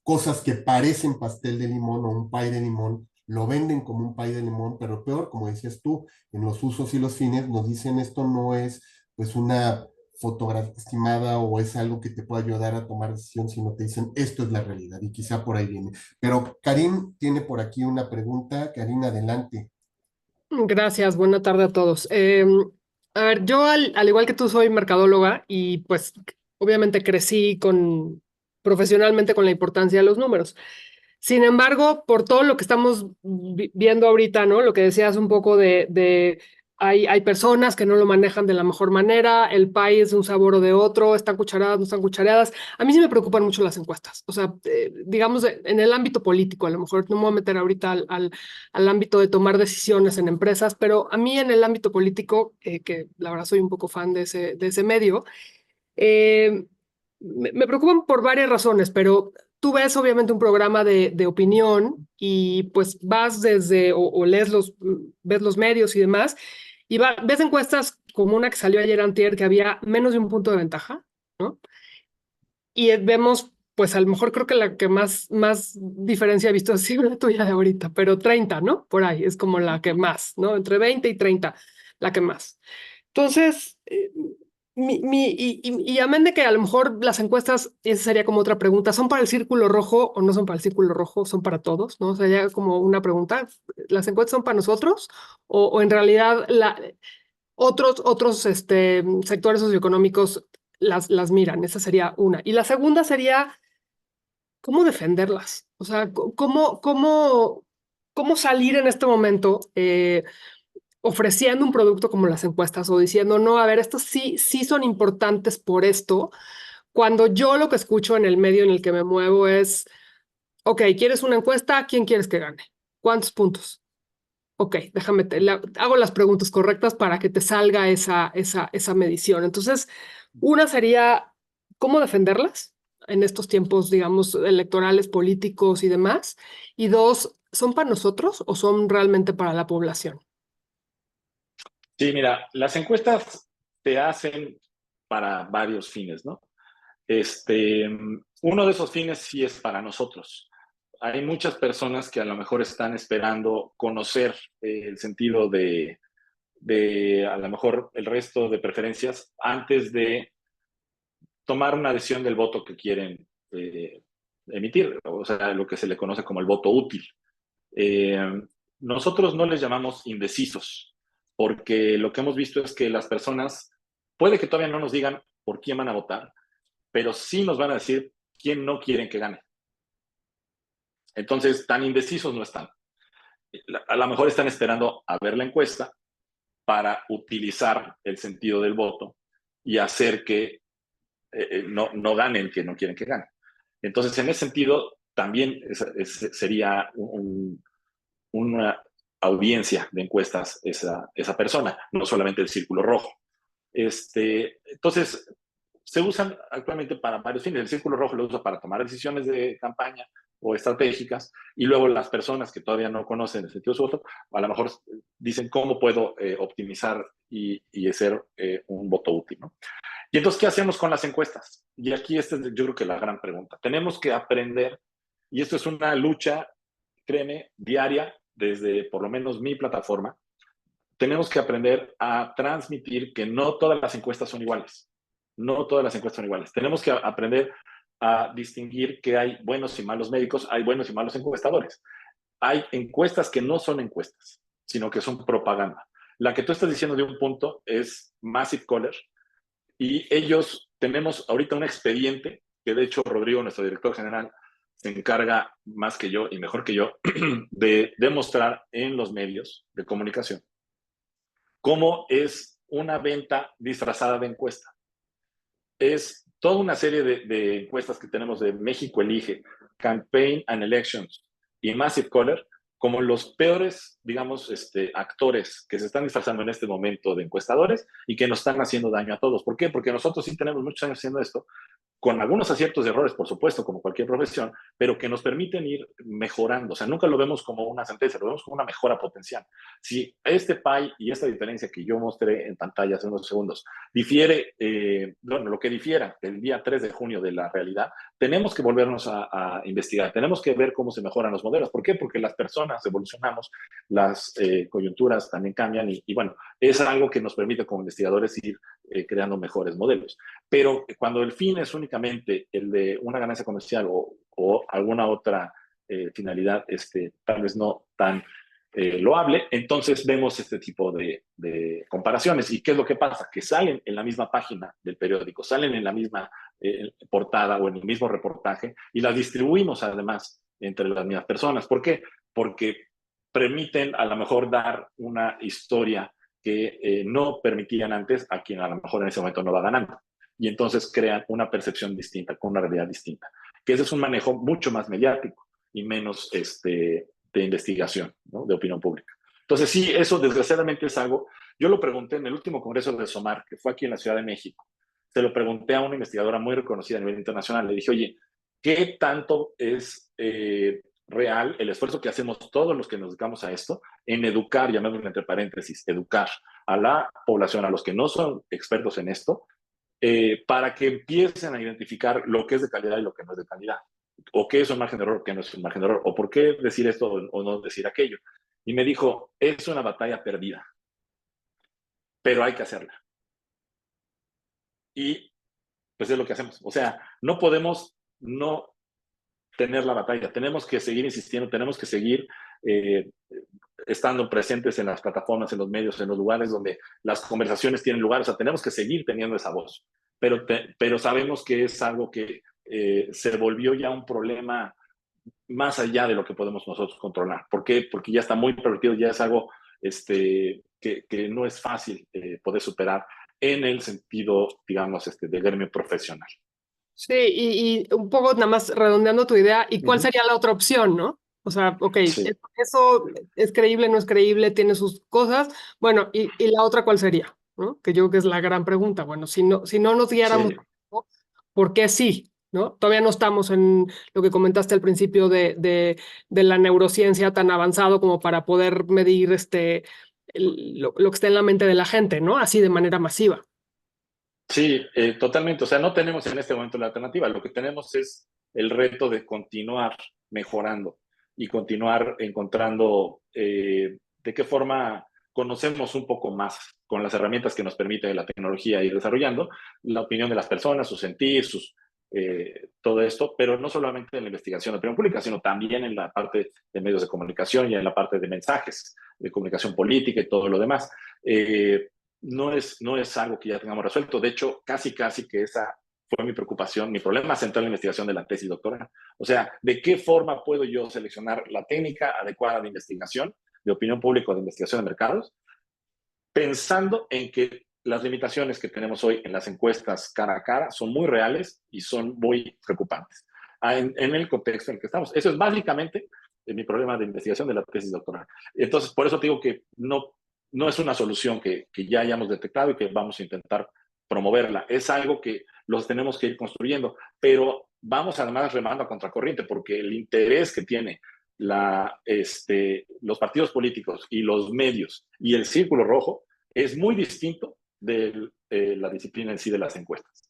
cosas que parecen pastel de limón o un pie de limón, lo venden como un pie de limón, pero peor, como decías tú, en los usos y los fines nos dicen esto no es pues una fotografía estimada o es algo que te pueda ayudar a tomar decisión, sino te dicen esto es la realidad y quizá por ahí viene. Pero Karim tiene por aquí una pregunta. Karim, adelante. Gracias, buena tarde a todos. A ver, yo al igual que tú soy mercadóloga y pues obviamente crecí profesionalmente con la importancia de los números. Sin embargo, por todo lo que estamos viendo ahorita, ¿no? Lo que decías un poco hay personas que no lo manejan de la mejor manera, el pie es de un sabor o de otro, están cucharadas, no están cuchareadas. A mí sí me preocupan mucho las encuestas. O sea, digamos, en el ámbito político, a lo mejor no me voy a meter ahorita al ámbito de tomar decisiones en empresas, pero a mí en el ámbito político, que la verdad soy un poco fan de ese medio, me preocupan por varias razones, pero tú ves obviamente un programa de opinión y pues vas desde, o lees ves los medios y demás, y ves encuestas como una que salió ayer antier que había menos de un punto de ventaja, ¿no? Y vemos, pues a lo mejor creo que la que más diferencia he visto ha sido la tuya de ahorita, pero 30, ¿no? Por ahí es como la que más, ¿no? Entre 20 y 30, la que más. Entonces, y amén de que a lo mejor las encuestas, y esa sería como otra pregunta, ¿son para el círculo rojo o no son para el círculo rojo? ¿Son para todos? ¿No? O sea, ya como una pregunta, ¿las encuestas son para nosotros o en realidad otros sectores socioeconómicos las miran? Esa sería una. Y la segunda sería, ¿cómo defenderlas? O sea, cómo salir en este momento ofreciendo un producto como las encuestas o diciendo, no, a ver, estos sí son importantes por esto, cuando yo lo que escucho en el medio en el que me muevo es, ok, ¿quieres una encuesta? ¿Quién quieres que gane? ¿Cuántos puntos? Ok, déjame, hago las preguntas correctas para que te salga esa medición. Entonces, una sería, ¿cómo defenderlas en estos tiempos, digamos, electorales, políticos y demás? Y dos, ¿son para nosotros o son realmente para la población? Sí, mira, las encuestas se hacen para varios fines, ¿no? Uno de esos fines sí es para nosotros. Hay muchas personas que a lo mejor están esperando conocer el sentido de a lo mejor el resto de preferencias antes de tomar una decisión del voto que quieren emitir, o sea, lo que se le conoce como el voto útil. Eh, Nosotros no les llamamos indecisos, porque lo que hemos visto es que las personas puede que todavía no nos digan por quién van a votar, pero sí nos van a decir quién no quieren que gane. Entonces, tan indecisos no están. A lo mejor están esperando a ver la encuesta para utilizar el sentido del voto y hacer que no ganen que no quieren que ganen. Entonces, en ese sentido, también sería una audiencia de encuestas esa persona, no solamente el círculo rojo. Entonces, se usan actualmente para varios fines. El círculo rojo lo usa para tomar decisiones de campaña o estratégicas, y luego las personas que todavía no conocen el sentido de su voto, a lo mejor dicen cómo puedo optimizar y hacer un voto útil, ¿no? Y entonces, ¿qué hacemos con las encuestas? Y aquí esta es, yo creo que la gran pregunta. Tenemos que aprender, y esto es una lucha, créeme, diaria, desde por lo menos mi plataforma, tenemos que aprender a transmitir que no todas las encuestas son iguales. No todas las encuestas son iguales. Tenemos que aprender a distinguir que hay buenos y malos médicos, hay buenos y malos encuestadores. Hay encuestas que no son encuestas, sino que son propaganda. La que tú estás diciendo de un punto es Massive Caller, y ellos tenemos ahorita un expediente que de hecho Rodrigo, nuestro director general, se encarga más que yo y mejor que yo de demostrar en los medios de comunicación cómo es una venta disfrazada de encuesta. Es toda una serie de encuestas que tenemos de México Elige, Campaign and Elections y Massive Caller como los peores, digamos, actores que se están disfrazando en este momento de encuestadores y que nos están haciendo daño a todos. ¿Por qué? Porque nosotros sí tenemos muchos años haciendo esto, con algunos aciertos y errores, por supuesto, como cualquier profesión, pero que nos permiten ir mejorando. O sea, nunca lo vemos como una sentencia, lo vemos como una mejora potencial. Si este pie y esta diferencia que yo mostré en pantalla hace unos segundos difiere, bueno, lo que difiera el día 3 de junio de la realidad, tenemos que volvernos a investigar, tenemos que ver cómo se mejoran los modelos. ¿Por qué? Porque las personas evolucionamos, las coyunturas también cambian y bueno, es algo que nos permite como investigadores ir creando mejores modelos. Pero cuando el fin es únicamente el de una ganancia comercial o alguna otra finalidad, tal vez no tan loable, entonces vemos este tipo de comparaciones. ¿Y qué es lo que pasa? Que salen en la misma página del periódico, salen en la misma portada o en el mismo reportaje y las distribuimos además entre las mismas personas. ¿Por qué? Porque permiten a lo mejor dar una historia que no permitían antes a quien a lo mejor en ese momento no va ganando. Y entonces crean una percepción distinta, con una realidad distinta. Que ese es un manejo mucho más mediático y menos de investigación, ¿no? De opinión pública. Entonces sí, eso desgraciadamente es algo, yo lo pregunté en el último congreso de SOMAR, que fue aquí en la Ciudad de México, se lo pregunté a una investigadora muy reconocida a nivel internacional, le dije, oye, ¿Qué tanto es real el esfuerzo que hacemos todos los que nos dedicamos a esto en educar, llamémoslo entre paréntesis, educar a la población, a los que no son expertos en esto, para que empiecen a identificar lo que es de calidad y lo que no es de calidad? O qué es un margen de error, qué no es un margen de error, o por qué decir esto o no decir aquello. Y me dijo, es una batalla perdida, pero hay que hacerla. Y pues es lo que hacemos. O sea, no podemos no tener la batalla, tenemos que seguir insistiendo, tenemos que seguir estando presentes en las plataformas, en los medios, en los lugares donde las conversaciones tienen lugar. O sea, tenemos que seguir teniendo esa voz, pero sabemos que es algo que se volvió ya un problema más allá de lo que podemos nosotros controlar. ¿Por qué? Porque ya está muy pervertido, ya es algo que no es fácil poder superar en el sentido, digamos, de gremio profesional. Sí, y un poco nada más redondeando tu idea, ¿y cuál Ujú. sería la otra opción, no? O sea, ok, Sí, eso es creíble, no es creíble, tiene sus cosas. Bueno, ¿y la otra cuál sería? ¿No? Que yo creo que es la gran pregunta. Bueno, si no nos guiáramos, sí, ¿no? ¿Por qué sí? ¿No? Todavía no estamos en lo que comentaste al principio de la neurociencia tan avanzado como para poder medir lo que está en la mente de la gente, ¿no? Así de manera masiva. sí, totalmente. O sea, no tenemos en este momento la alternativa. Lo que tenemos es el reto de continuar mejorando y continuar encontrando de qué forma conocemos un poco más con las herramientas que nos permite la tecnología ir desarrollando la opinión de las personas, su sentir, todo esto, pero no solamente en la investigación de opinión pública, sino también en la parte de medios de comunicación y en la parte de mensajes, de comunicación política y todo lo demás. No es algo que ya tengamos resuelto. De hecho, casi que esa fue mi preocupación, mi problema central en la investigación de la tesis doctoral. O sea, ¿de qué forma puedo yo seleccionar la técnica adecuada de investigación, de opinión pública o de investigación de mercados, pensando en que las limitaciones que tenemos hoy en las encuestas cara a cara son muy reales y son muy preocupantes en el contexto en el que estamos? Eso es básicamente mi problema de investigación de la tesis doctoral. Entonces, por eso te digo que no es una solución que ya hayamos detectado y que vamos a intentar promoverla. Es algo que los tenemos que ir construyendo, pero vamos además remando a contracorriente, porque el interés que tiene los partidos políticos y los medios y el círculo rojo es muy distinto de la disciplina en sí de las encuestas.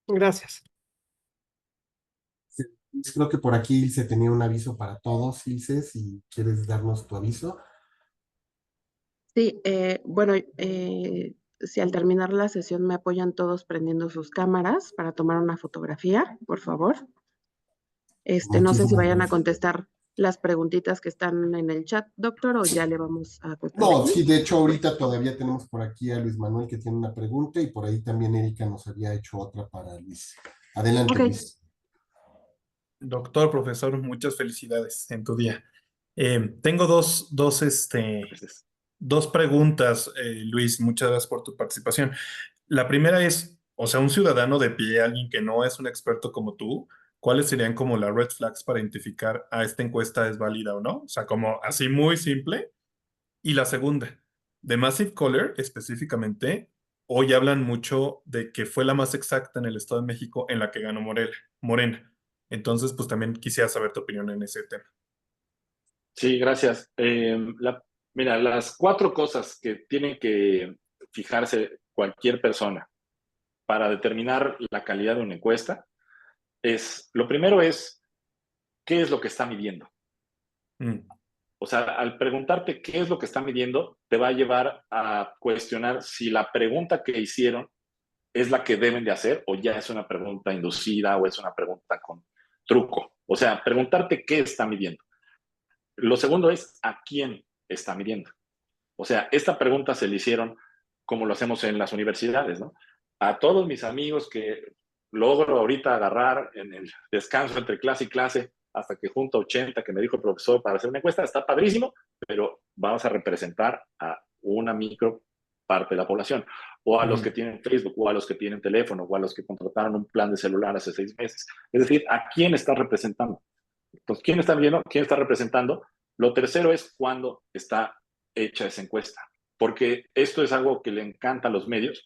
Gracias. Sí, creo que por aquí se tenía un aviso para todos, Ilse, si quieres darnos tu aviso. Sí, bueno, si al terminar la sesión me apoyan todos prendiendo sus cámaras para tomar una fotografía, por favor. No sé si Muchísimas vayan a gracias. contestar las preguntitas que están en el chat, doctor, o ya le vamos a cortar No, aquí. sí, de hecho ahorita todavía tenemos por aquí a Luis Manuel que tiene una pregunta y por ahí también Erika nos había hecho otra para Luis. Adelante, Ok, Luis. Doctor, profesor, muchas felicidades en tu día. Tengo Entonces, dos preguntas, Luis. Muchas gracias por tu participación. La primera es, o sea, un ciudadano de pie, alguien que no es un experto como tú, ¿cuáles serían como las red flags para identificar a esta encuesta es válida o no? O sea, como así muy simple. Y la segunda, de Massive Caller específicamente, hoy hablan mucho de que fue la más exacta en el Estado de México en la que ganó Morena. Entonces, pues también quisiera saber tu opinión en ese tema. sí, gracias. Mira, las 4 cosas que tiene que fijarse cualquier persona para determinar la calidad de una encuesta lo primero es, ¿qué es lo que está midiendo? Mm, O sea, al preguntarte qué es lo que está midiendo, te va a llevar a cuestionar si la pregunta que hicieron es la que deben de hacer o ya es una pregunta inducida o es una pregunta con truco. O sea, preguntarte qué está midiendo. Lo segundo es a quién está midiendo. O sea, esta pregunta se le hicieron como lo hacemos en las universidades, ¿no? A todos mis amigos que logro ahorita agarrar en el descanso entre clase y clase hasta que junto a 80 que me dijo el profesor para hacer una encuesta, está padrísimo, pero vamos a representar a una micro parte de la población, o a los que mm, tienen Facebook, o a los que tienen teléfono, o a los que contrataron un plan de celular hace 6 meses. Es decir, ¿a quién está representando? Entonces, ¿quién está viendo? ¿Quién está representando? Lo tercero es cuándo está hecha esa encuesta, porque esto es algo que le encanta a los medios.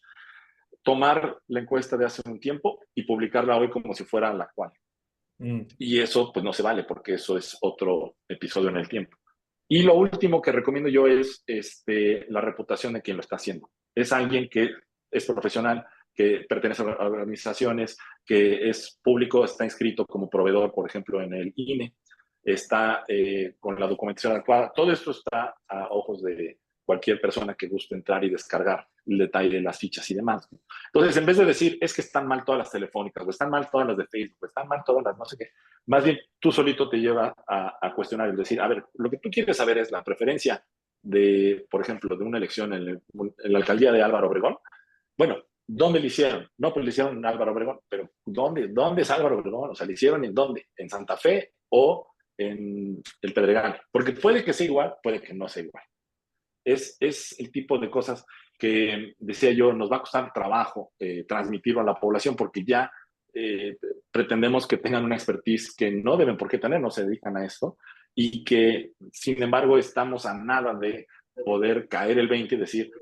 tomar la encuesta de hace un tiempo y publicarla hoy como si fuera la actual. Y eso pues no se vale porque eso es otro episodio en el tiempo. Y lo último que recomiendo yo es la reputación de quien lo está haciendo. Es alguien que es profesional, que pertenece a organizaciones, que es público, está inscrito como proveedor, por ejemplo, en el INE, está con la documentación adecuada. Todo esto está a ojos de cualquier persona que guste entrar y descargar el detalle de las fichas y demás. Entonces, en vez de decir, es que están mal todas las telefónicas, o están mal todas las de Facebook, o están mal todas las no sé qué, más bien tú solito te lleva a cuestionar y decir, a ver, lo que tú quieres saber es la preferencia de, por ejemplo, de una elección en la alcaldía de Álvaro Obregón. Bueno, ¿dónde le hicieron? No, pues le hicieron en Álvaro Obregón, pero ¿dónde es Álvaro Obregón? O sea, ¿le hicieron en dónde? ¿En Santa Fe o en el Pedregal? Porque puede que sea igual, puede que no sea igual. Es el tipo de cosas que, decía yo, nos va a costar trabajo transmitirlo a la población porque ya pretendemos que tengan una expertise que no deben por qué tener, no se dedican a esto, y que, sin embargo, estamos a nada de poder caer el 20 y decir,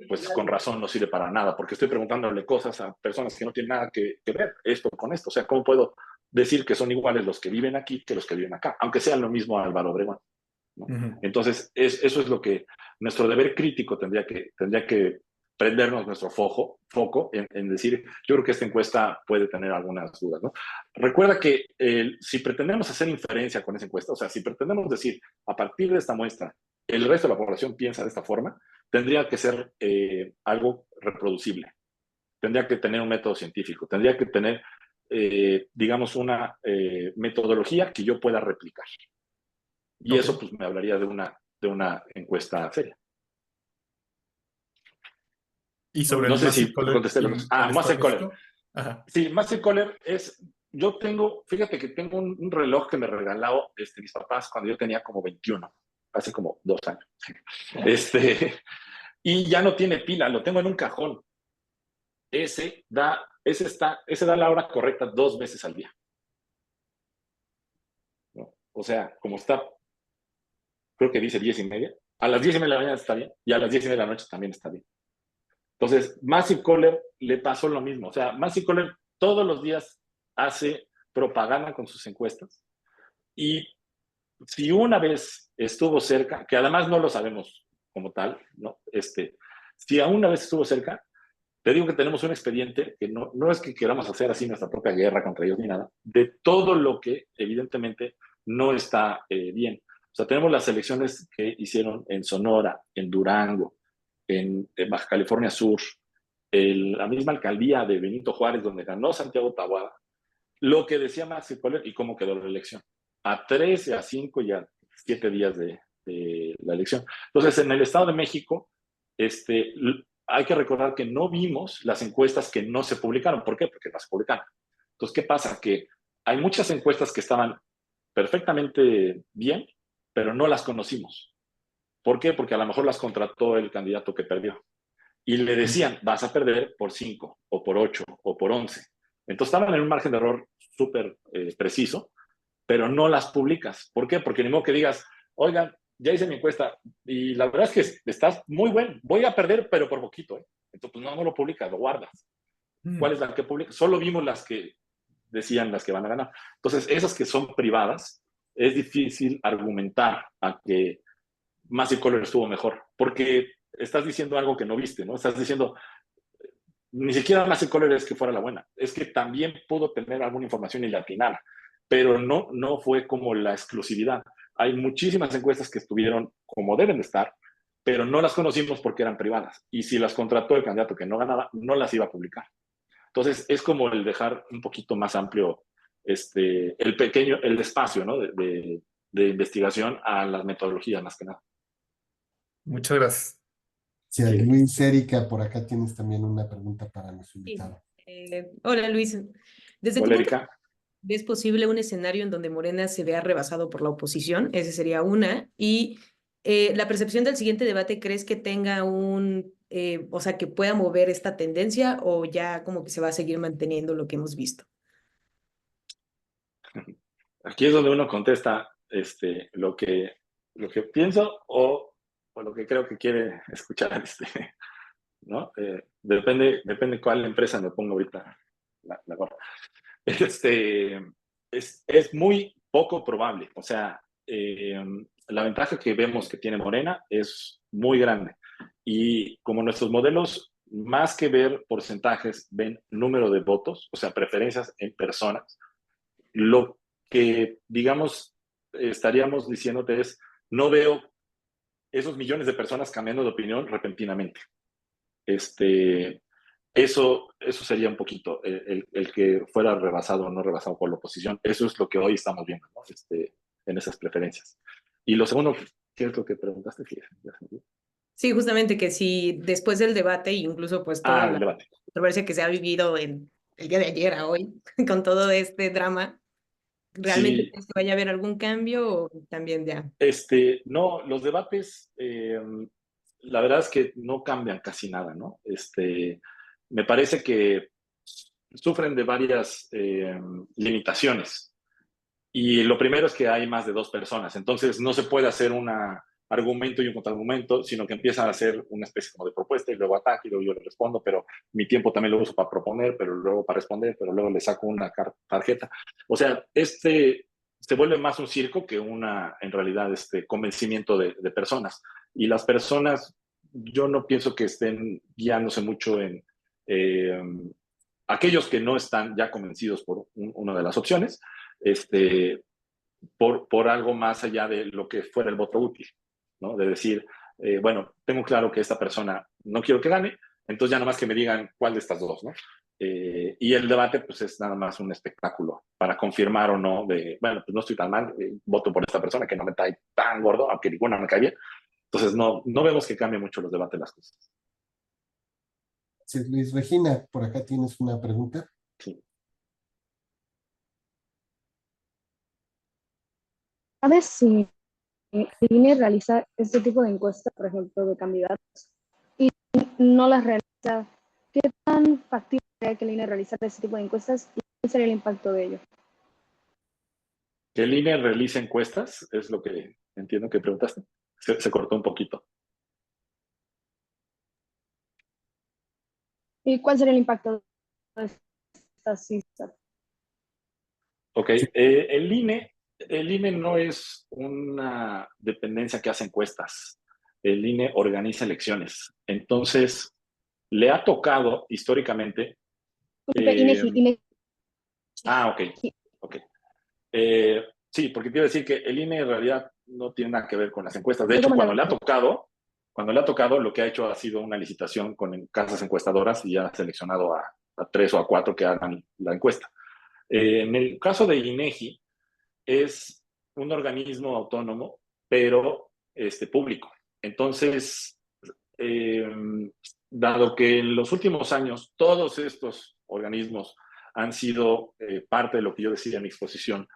pues con razón no sirve para nada, porque estoy preguntándole cosas a personas que no tienen nada que ver esto con esto. O sea, ¿cómo puedo decir que son iguales los que viven aquí que los que viven acá? Aunque sean lo mismo Álvaro Obregón, ¿no? Entonces, eso es lo que nuestro deber crítico tendría que prendernos nuestro foco en decir, yo creo que esta encuesta puede tener algunas dudas, ¿no? Recuerda que si pretendemos hacer inferencia con esa encuesta, o sea, si pretendemos decir, a partir de esta muestra, el resto de la población piensa de esta forma, tendría que ser algo reproducible, tendría que tener un método científico, tendría que tener, digamos, una metodología que yo pueda replicar. Y eso pues me hablaría de una encuesta seria. Y sobre no el sé si Massive contesté lo Caller, Massive Caller. Ajá. Sí, Massive Caller es, fíjate que tengo un reloj que me regaló mis papás cuando yo tenía como 21, hace como 2 años. Y ya no tiene pila, lo tengo en un cajón. Ese da la hora correcta 2 veces al día, ¿no? O sea, como está, creo que dice 10:30, a las 10:30 de la mañana está bien, y a las 10:30 de la noche también está bien. Entonces, Massive Caller le pasó lo mismo. O sea, Massive Caller todos los días hace propaganda con sus encuestas. Y si una vez estuvo cerca, que además no lo sabemos como tal, ¿no? Si a una vez estuvo cerca, te digo que tenemos un expediente que no es que queramos hacer así nuestra propia guerra contra ellos ni nada, de todo lo que evidentemente no está bien. O sea, tenemos las elecciones que hicieron en Sonora, en Durango, en Baja California Sur, la misma alcaldía de Benito Juárez, donde ganó Santiago Taboada, lo que decía Maximus Coller y cómo quedó la elección. A 13, a 5 y a 7 días de la elección. Entonces, en el Estado de México, hay que recordar que no vimos las encuestas que no se publicaron. ¿Por qué? Porque no se publicaron. Entonces, ¿qué pasa? Que hay muchas encuestas que estaban perfectamente bien, pero no las conocimos. ¿Por qué? Porque a lo mejor las contrató el candidato que perdió. Y le decían, vas a perder por 5, o por 8, o por 11. Entonces estaban en un margen de error súper preciso, pero no las publicas. ¿Por qué? Porque ni modo que digas, oigan, ya hice mi encuesta y la verdad es que estás muy bueno, voy a perder, pero por poquito. Entonces, pues no lo publicas, lo guardas. ¿Cuál es la que publicas? Solo vimos las que decían las que van a ganar. Entonces, esas que son privadas, es difícil argumentar a que Massive Caller estuvo mejor, porque estás diciendo algo que no viste, ¿no? Estás diciendo, ni siquiera Massive Caller es que fuera la buena, es que también pudo tener alguna información y la atinara, pero no fue como la exclusividad. Hay muchísimas encuestas que estuvieron como deben de estar, pero no las conocimos porque eran privadas. Y si las contrató el candidato que no ganaba, no las iba a publicar. Entonces, es como el dejar un poquito más amplio el espacio, ¿no? de investigación a las metodologías, más que nada. Muchas gracias. Sí, Luis, Erika, por acá tienes también una pregunta para nuestro invitado. Hola Luis, ¿desde Hola, Erika. ves posible un escenario en donde Morena se vea rebasado por la oposición? Esa sería una. Y la percepción del siguiente debate, ¿crees que tenga o sea, que pueda mover esta tendencia o ya como que se va a seguir manteniendo lo que hemos visto? Aquí es donde uno contesta lo que pienso o lo que creo que quiere escuchar, ¿no? depende cuál empresa me ponga ahorita la gorra. Es muy poco probable. O sea, la ventaja que vemos que tiene Morena es muy grande. Y como nuestros modelos, más que ver porcentajes, ven número de votos, o sea, preferencias en personas, lo que, digamos, estaríamos diciéndote es, no veo esos millones de personas cambiando de opinión repentinamente. Eso sería un poquito el que fuera rebasado o no rebasado por la oposición. Eso es lo que hoy estamos viendo, ¿no? En esas preferencias. Y lo segundo, ¿qué es lo que preguntaste? Sí, justamente que si después del debate, incluso pues toda el la debate. controversia que se ha vivido en el día de ayer a hoy, con todo este drama, ¿realmente Sí. crees que vaya a haber algún cambio o también ya? No, los debates, la verdad es que no cambian casi nada, ¿no? Me parece que sufren de varias limitaciones. Y lo primero es que hay más de 2 personas, entonces no se puede hacer un argumento y un contraargumento, sino que empiezan a hacer una especie como de propuesta y luego ataque y luego yo le respondo, pero mi tiempo también lo uso para proponer, pero luego para responder, pero luego le saco una tarjeta. O sea, se vuelve más un circo que en realidad, convencimiento de personas. Y las personas, yo no pienso que estén guiándose mucho en aquellos que no están ya convencidos por una de las opciones, por algo más allá de lo que fuera el voto útil, ¿no? De decir, bueno, tengo claro que esta persona no quiero que gane, entonces ya nomás que me digan cuál de estas dos, ¿no? Y el debate, pues es nada más un espectáculo para confirmar o no de, bueno, pues no estoy tan mal, voto por esta persona que no me cae tan gordo, aunque ninguna me cae bien. Entonces, no vemos que cambie mucho los debates las cosas. Sí, Luis Regina, por acá tienes una pregunta. Sí. ¿Sabes si el INE realiza este tipo de encuestas, por ejemplo, de candidatos, y no las realiza? ¿Qué tan factible es que el INE realizara este tipo de encuestas y cuál sería el impacto de ello? Que el INE realice encuestas, es lo que entiendo que preguntaste. Se cortó un poquito. ¿Y cuál sería el impacto de estas cifras? Ok, el INE no es una dependencia que hace encuestas. El INE organiza elecciones. Entonces, le ha tocado históricamente. INEGI. Ok. Sí, porque quiero decir que el INE en realidad no tiene nada que ver con las encuestas. De hecho, cuando le ha tocado, lo que ha hecho ha sido una licitación con casas encuestadoras y ha seleccionado a 3 o a 4 que hagan la encuesta. En el caso de INEGI, es un organismo autónomo, pero público. Entonces, dado que en los últimos años todos estos organismos han sido parte de lo que yo decía en mi exposición,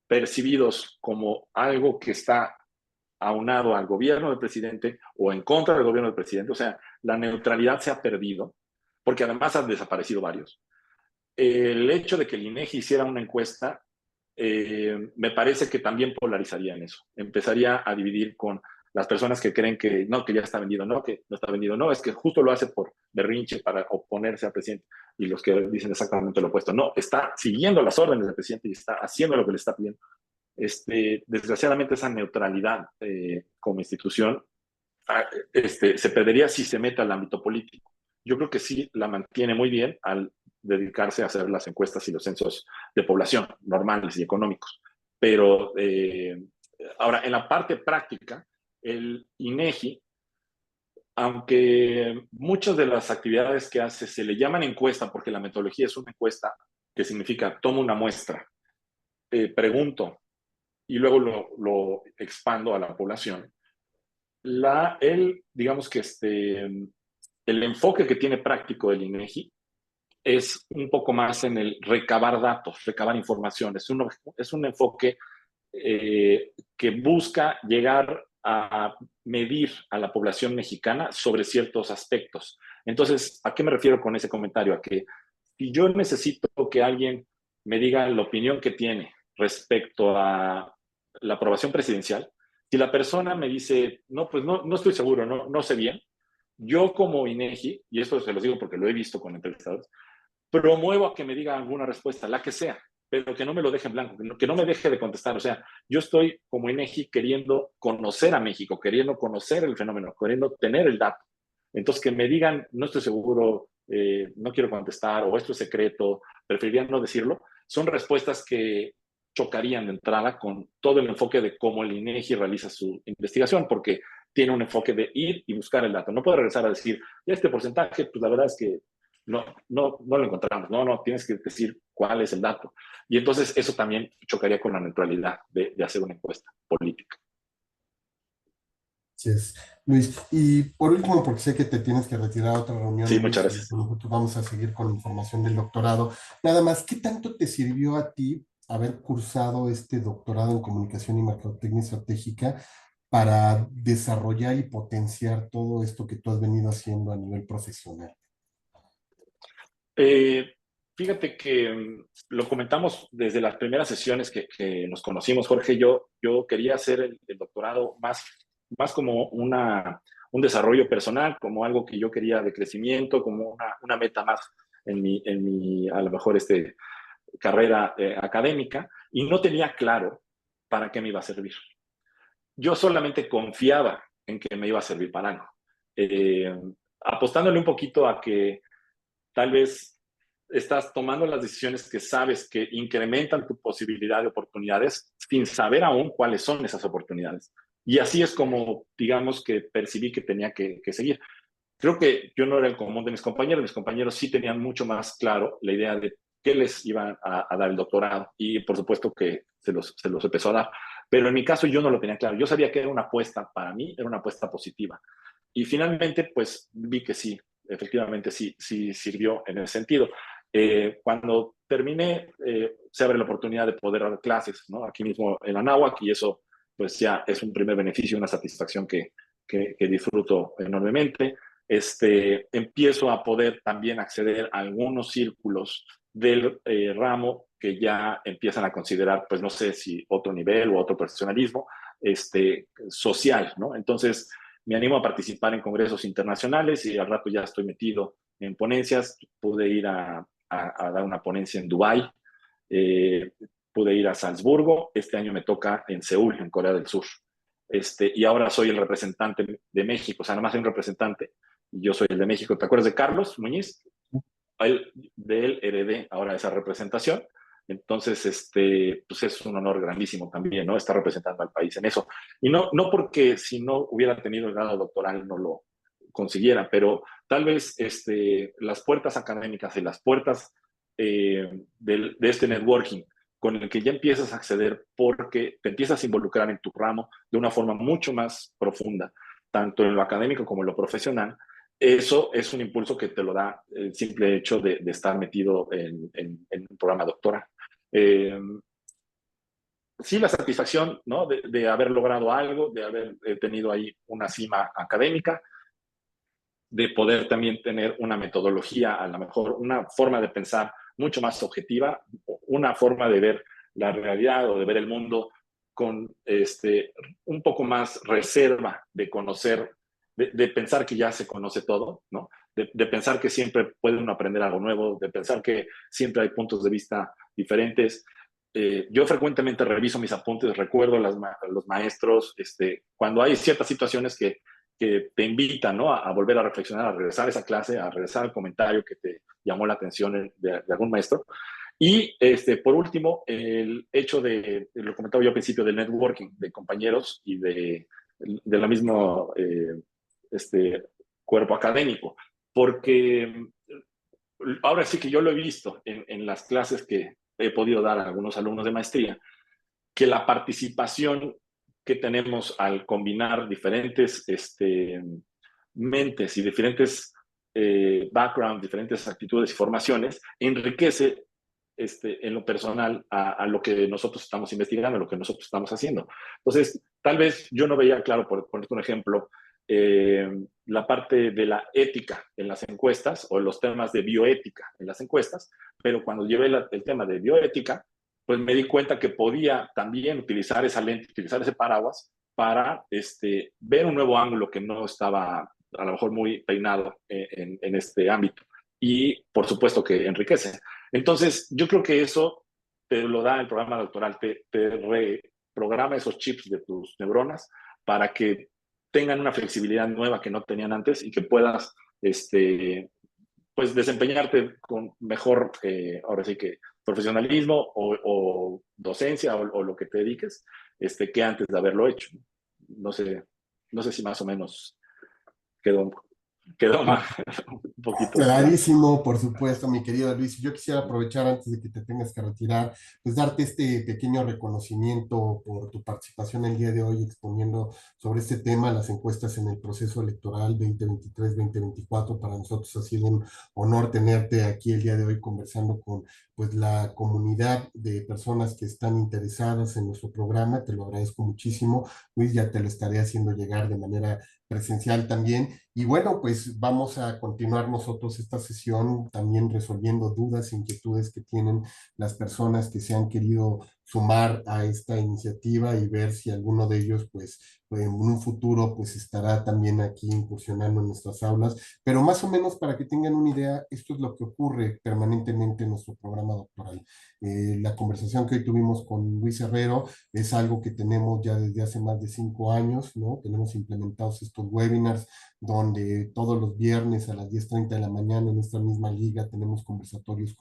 percibidos como algo que está aunado al gobierno del presidente o en contra del gobierno del presidente, o sea, la neutralidad se ha perdido, porque además han desaparecido varios. El hecho de que el INEGI hiciera una encuesta me parece que también polarizaría en eso. Empezaría a dividir con las personas que creen que no, que ya está vendido, no, que no está vendido, no, es que justo lo hace por berrinche para oponerse al presidente, y los que dicen exactamente lo opuesto, no, está siguiendo las órdenes del presidente y está haciendo lo que le está pidiendo. Desgraciadamente esa neutralidad como institución se perdería si se mete al ámbito político. Yo creo que sí la mantiene muy bien al dedicarse a hacer las encuestas y los censos de población normales y económicos. Pero ahora, en la parte práctica, el INEGI, aunque muchas de las actividades que hace se le llaman encuesta porque la metodología es una encuesta, que significa tomo una muestra, pregunto y luego lo expando a la población, digamos que el enfoque que tiene práctico el INEGI es un poco más en el recabar datos, recabar información. Es un enfoque que busca llegar a medir a la población mexicana sobre ciertos aspectos. Entonces, ¿a qué me refiero con ese comentario? A que si yo necesito que alguien me diga la opinión que tiene respecto a la aprobación presidencial, si la persona me dice, no, pues no estoy seguro, no sé bien, yo como INEGI, y esto se los digo porque lo he visto con entrevistadores, promuevo a que me diga alguna respuesta, la que sea, pero que no me lo deje en blanco, que no me deje de contestar. O sea, yo estoy como INEGI queriendo conocer a México, queriendo conocer el fenómeno, queriendo tener el dato. Entonces, que me digan, no estoy seguro, no quiero contestar, o esto es secreto, preferiría no decirlo, son respuestas que chocarían de entrada con todo el enfoque de cómo el INEGI realiza su investigación, porque tiene un enfoque de ir y buscar el dato. No puede regresar a decir, este porcentaje, pues la verdad es que no lo encontramos. No, tienes que decir cuál es el dato. Y entonces eso también chocaría con la neutralidad de hacer una encuesta política. Así es, Luis. Y por último, porque sé que te tienes que retirar a otra reunión, Sí, Luis, muchas gracias. nosotros vamos a seguir con la información del doctorado. Nada más, ¿qué tanto te sirvió a ti haber cursado este doctorado en comunicación y mercadotecnia estratégica para desarrollar y potenciar todo esto que tú has venido haciendo a nivel profesional? Fíjate que lo comentamos desde las primeras sesiones que nos conocimos, Jorge. Yo quería hacer el doctorado más como un desarrollo personal, como algo que yo quería de crecimiento, como una meta más en mi a lo mejor, carrera académica, y no tenía claro para qué me iba a servir. Yo solamente confiaba en que me iba a servir para algo, apostándole un poquito a que tal vez estás tomando las decisiones que sabes que incrementan tu posibilidad de oportunidades sin saber aún cuáles son esas oportunidades. Y así es como, digamos, que percibí que tenía que seguir. Creo que yo no era el común de mis compañeros sí tenían mucho más claro la idea de qué les iban a dar el doctorado, y por supuesto que se los empezó a dar. Pero en mi caso yo no lo tenía claro. Yo sabía que era una apuesta, para mí era una apuesta positiva. Y finalmente, pues vi que sí, efectivamente sí sirvió en ese sentido. Cuando terminé, se abre la oportunidad de poder dar clases, ¿no? Aquí mismo en Anáhuac, y eso pues ya es un primer beneficio, una satisfacción que disfruto enormemente. Empiezo a poder también acceder a algunos círculos del ramo que ya empiezan a considerar, pues no sé si otro nivel o otro profesionalismo social, ¿no? Entonces me animo a participar en congresos internacionales y al rato ya estoy metido en ponencias. Pude ir a dar una ponencia en Dubái, pude ir a Salzburgo, este año me toca en Seúl, en Corea del Sur. Y ahora soy el representante de México, o sea, nada más hay un representante, y yo soy el de México. ¿Te acuerdas de Carlos Muñiz? De él heredé ahora esa representación. Entonces, pues es un honor grandísimo también, ¿no? Estar representando al país en eso. Y no porque si no hubiera tenido el grado doctoral no lo consiguiera, pero tal vez las puertas académicas y las puertas de este networking con el que ya empiezas a acceder porque te empiezas a involucrar en tu ramo de una forma mucho más profunda, tanto en lo académico como en lo profesional. Eso es un impulso que te lo da el simple hecho de estar metido en un programa doctoral. Sí, la satisfacción, ¿no? de haber logrado algo, de haber tenido ahí una cima académica, de poder también tener una metodología, a lo mejor una forma de pensar mucho más objetiva, una forma de ver la realidad o de ver el mundo con un poco más reserva de conocer, de pensar que ya se conoce todo, ¿no? De pensar que siempre puede uno aprender algo nuevo, de pensar que siempre hay puntos de vista diferentes. Yo frecuentemente reviso mis apuntes, recuerdo a los maestros, cuando hay ciertas situaciones que te invitan, ¿no? a volver a reflexionar, a regresar a esa clase, a regresar al comentario que te llamó la atención de algún maestro. Y por último, el hecho lo comentaba yo al principio, del networking de compañeros y de la misma cuerpo académico, porque ahora sí que yo lo he visto en las clases que he podido dar a algunos alumnos de maestría, que la participación que tenemos al combinar diferentes mentes y diferentes backgrounds, diferentes actitudes y formaciones, enriquece en lo personal a lo que nosotros estamos investigando, a lo que nosotros estamos haciendo. Entonces, tal vez yo no veía claro, por ponerte un ejemplo, la parte de la ética en las encuestas o los temas de bioética en las encuestas, pero cuando llevé el tema de bioética, pues me di cuenta que podía también utilizar esa lente, utilizar ese paraguas para ver un nuevo ángulo que no estaba a lo mejor muy peinado en este ámbito. Y por supuesto que enriquece. Entonces, yo creo que eso te lo da el programa doctoral, te reprograma esos chips de tus neuronas para que tengan una flexibilidad nueva que no tenían antes y que puedas pues desempeñarte con mejor, ahora sí que profesionalismo o docencia o lo que te dediques, que antes de haberlo hecho. No sé si más o menos quedó más, un poquito claro. Clarísimo, por supuesto, mi querido Luis. Yo quisiera aprovechar antes de que te tengas que retirar, pues darte este pequeño reconocimiento por tu participación el día de hoy exponiendo sobre este tema, las encuestas en el proceso electoral 2023-2024. Para nosotros ha sido un honor tenerte aquí el día de hoy conversando con pues la comunidad de personas que están interesadas en nuestro programa. Te lo agradezco muchísimo. Luis, ya te lo estaré haciendo llegar de manera presencial también. Y bueno, pues vamos a continuar nosotros esta sesión también resolviendo dudas, inquietudes que tienen las personas que se han querido sumar a esta iniciativa y ver si alguno de ellos pues en un futuro pues estará también aquí incursionando en nuestras aulas, pero más o menos para que tengan una idea, esto es lo que ocurre permanentemente en nuestro programa doctoral. La conversación que hoy tuvimos con Luis Herrero es algo que tenemos ya desde hace más de 5 años, ¿no? Tenemos implementados estos webinars donde todos los viernes a las 10:30 de la mañana en esta misma liga tenemos conversatorios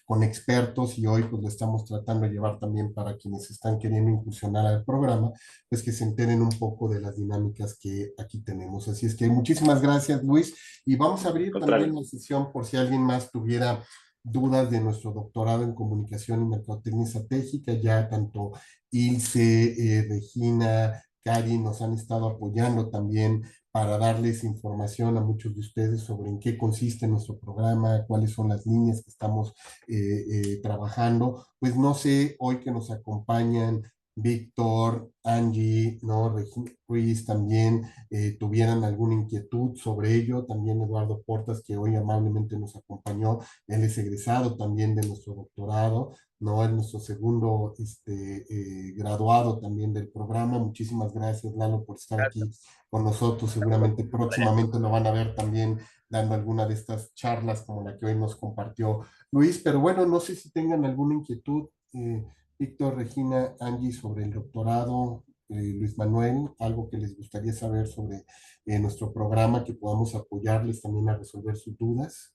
con expertos y hoy pues lo estamos tratando de llevar también para quienes están queriendo incursionar al programa, pues que se enteren un poco de las dinámicas que aquí tenemos. Así es que muchísimas gracias, Luis, y vamos a abrir también la sesión por si alguien más tuviera dudas de nuestro doctorado en comunicación y mercadotecnia estratégica. Ya tanto Ilse, Regina, Cari nos han estado apoyando también para darles información a muchos de ustedes sobre en qué consiste nuestro programa, cuáles son las líneas que estamos trabajando. Pues no sé, hoy que nos acompañan Víctor, Angie, ¿no? Ruiz también tuvieran alguna inquietud sobre ello. También Eduardo Portas, que hoy amablemente nos acompañó, él es egresado también de nuestro doctorado, ¿no? Es nuestro segundo graduado también del programa. Muchísimas gracias, Lalo, por estar aquí con nosotros. Seguramente próximamente lo van a ver también dando alguna de estas charlas como la que hoy nos compartió Luis. Pero bueno, no sé si tengan alguna inquietud, Víctor, Regina, Angie, sobre el doctorado, Luis Manuel, algo que les gustaría saber sobre nuestro programa, que podamos apoyarles también a resolver sus dudas.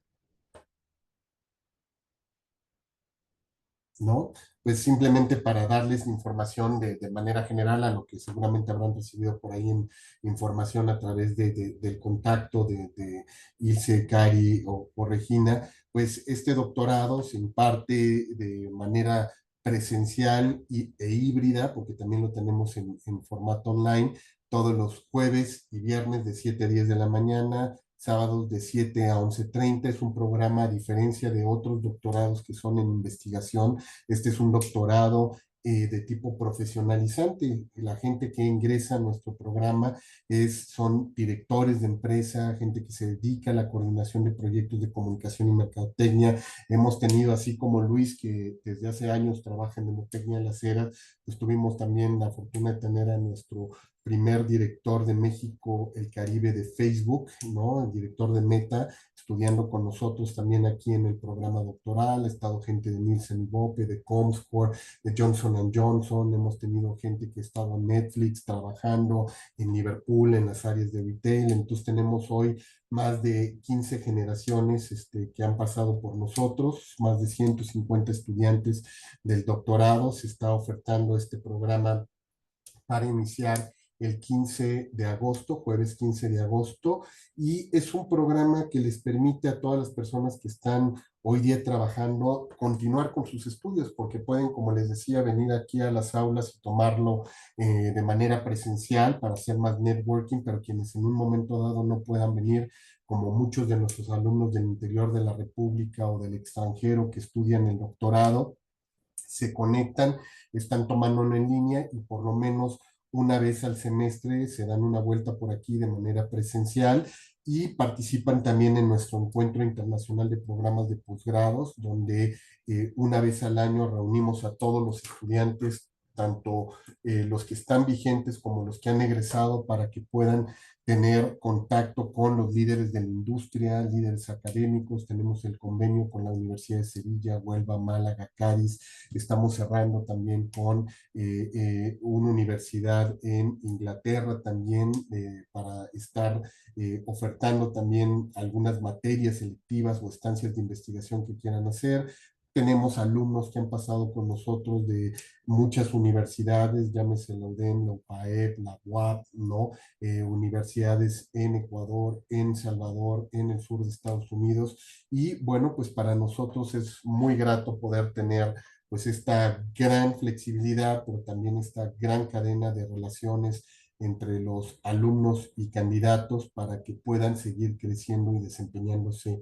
¿No? Pues simplemente para darles información de manera general a lo que seguramente habrán recibido por ahí en información a través del contacto de Ilse, Cari o Regina, pues este doctorado se imparte de manera presencial e híbrida, porque también lo tenemos en formato online, todos los jueves y viernes de 7 a 10 de la mañana, sábados de 7 a 11:30. Es un programa a diferencia de otros doctorados que son en investigación. Este es un doctorado de tipo profesionalizante. La gente que ingresa a nuestro programa son directores de empresa, gente que se dedica a la coordinación de proyectos de comunicación y mercadotecnia. Hemos tenido, así como Luis, que desde hace años trabaja en Nemotecnia de las Heras, pues tuvimos también la fortuna de tener a nuestro primer director de México, el Caribe de Facebook, ¿no? El director de Meta, estudiando con nosotros también aquí en el programa doctoral. Ha estado gente de Nielsen Bope, de Comscore, de Johnson & Johnson. Hemos tenido gente que ha estado en Netflix trabajando, en Liverpool, en las áreas de retail. Entonces tenemos hoy más de 15 generaciones que han pasado por nosotros, más de 150 estudiantes del doctorado. Se está ofertando este programa para iniciar el 15 de agosto, jueves 15 de agosto, y es un programa que les permite a todas las personas que están hoy día trabajando continuar con sus estudios, porque pueden, como les decía, venir aquí a las aulas y tomarlo de manera presencial para hacer más networking, pero quienes en un momento dado no puedan venir, como muchos de nuestros alumnos del interior de la República o del extranjero que estudian el doctorado, se conectan, están tomándolo en línea y por lo menos una vez al semestre se dan una vuelta por aquí de manera presencial y participan también en nuestro encuentro internacional de programas de posgrados, donde una vez al año reunimos a todos los estudiantes tanto los que están vigentes como los que han egresado, para que puedan tener contacto con los líderes de la industria, líderes académicos. Tenemos el convenio con la Universidad de Sevilla, Huelva, Málaga, Cádiz. Estamos cerrando también con una universidad en Inglaterra también, para estar ofertando también algunas materias selectivas o estancias de investigación que quieran hacer. Tenemos alumnos que han pasado con nosotros de muchas universidades, llámese la UDEM, la UPAEP, la UAP, ¿no? Universidades en Ecuador, en Salvador, en el sur de Estados Unidos. Y bueno, pues para nosotros es muy grato poder tener pues esta gran flexibilidad, pero también esta gran cadena de relaciones entre los alumnos y candidatos, para que puedan seguir creciendo y desempeñándose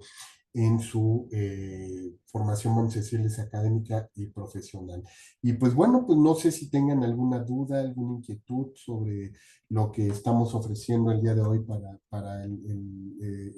en su formación, vamos a decirles, académica y profesional. Y pues bueno, pues no sé si tengan alguna duda, alguna inquietud sobre lo que estamos ofreciendo el día de hoy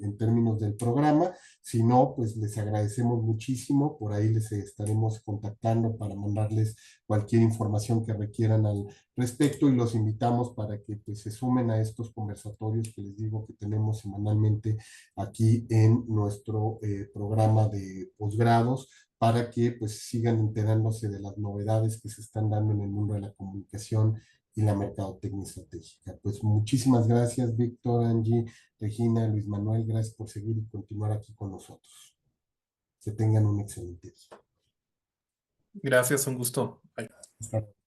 en términos del programa. Si no, pues les agradecemos muchísimo. Por ahí les estaremos contactando para mandarles cualquier información que requieran al respecto, y los invitamos para que pues se sumen a estos conversatorios que les digo que tenemos semanalmente aquí en nuestro programa de posgrados, para que pues sigan enterándose de las novedades que se están dando en el mundo de la comunicación y la mercadotecnia estratégica. Pues muchísimas gracias, Víctor, Angie, Regina, Luis Manuel, gracias por seguir y continuar aquí con nosotros. Que tengan un excelente día. Gracias, un gusto. Bye. Hasta luego.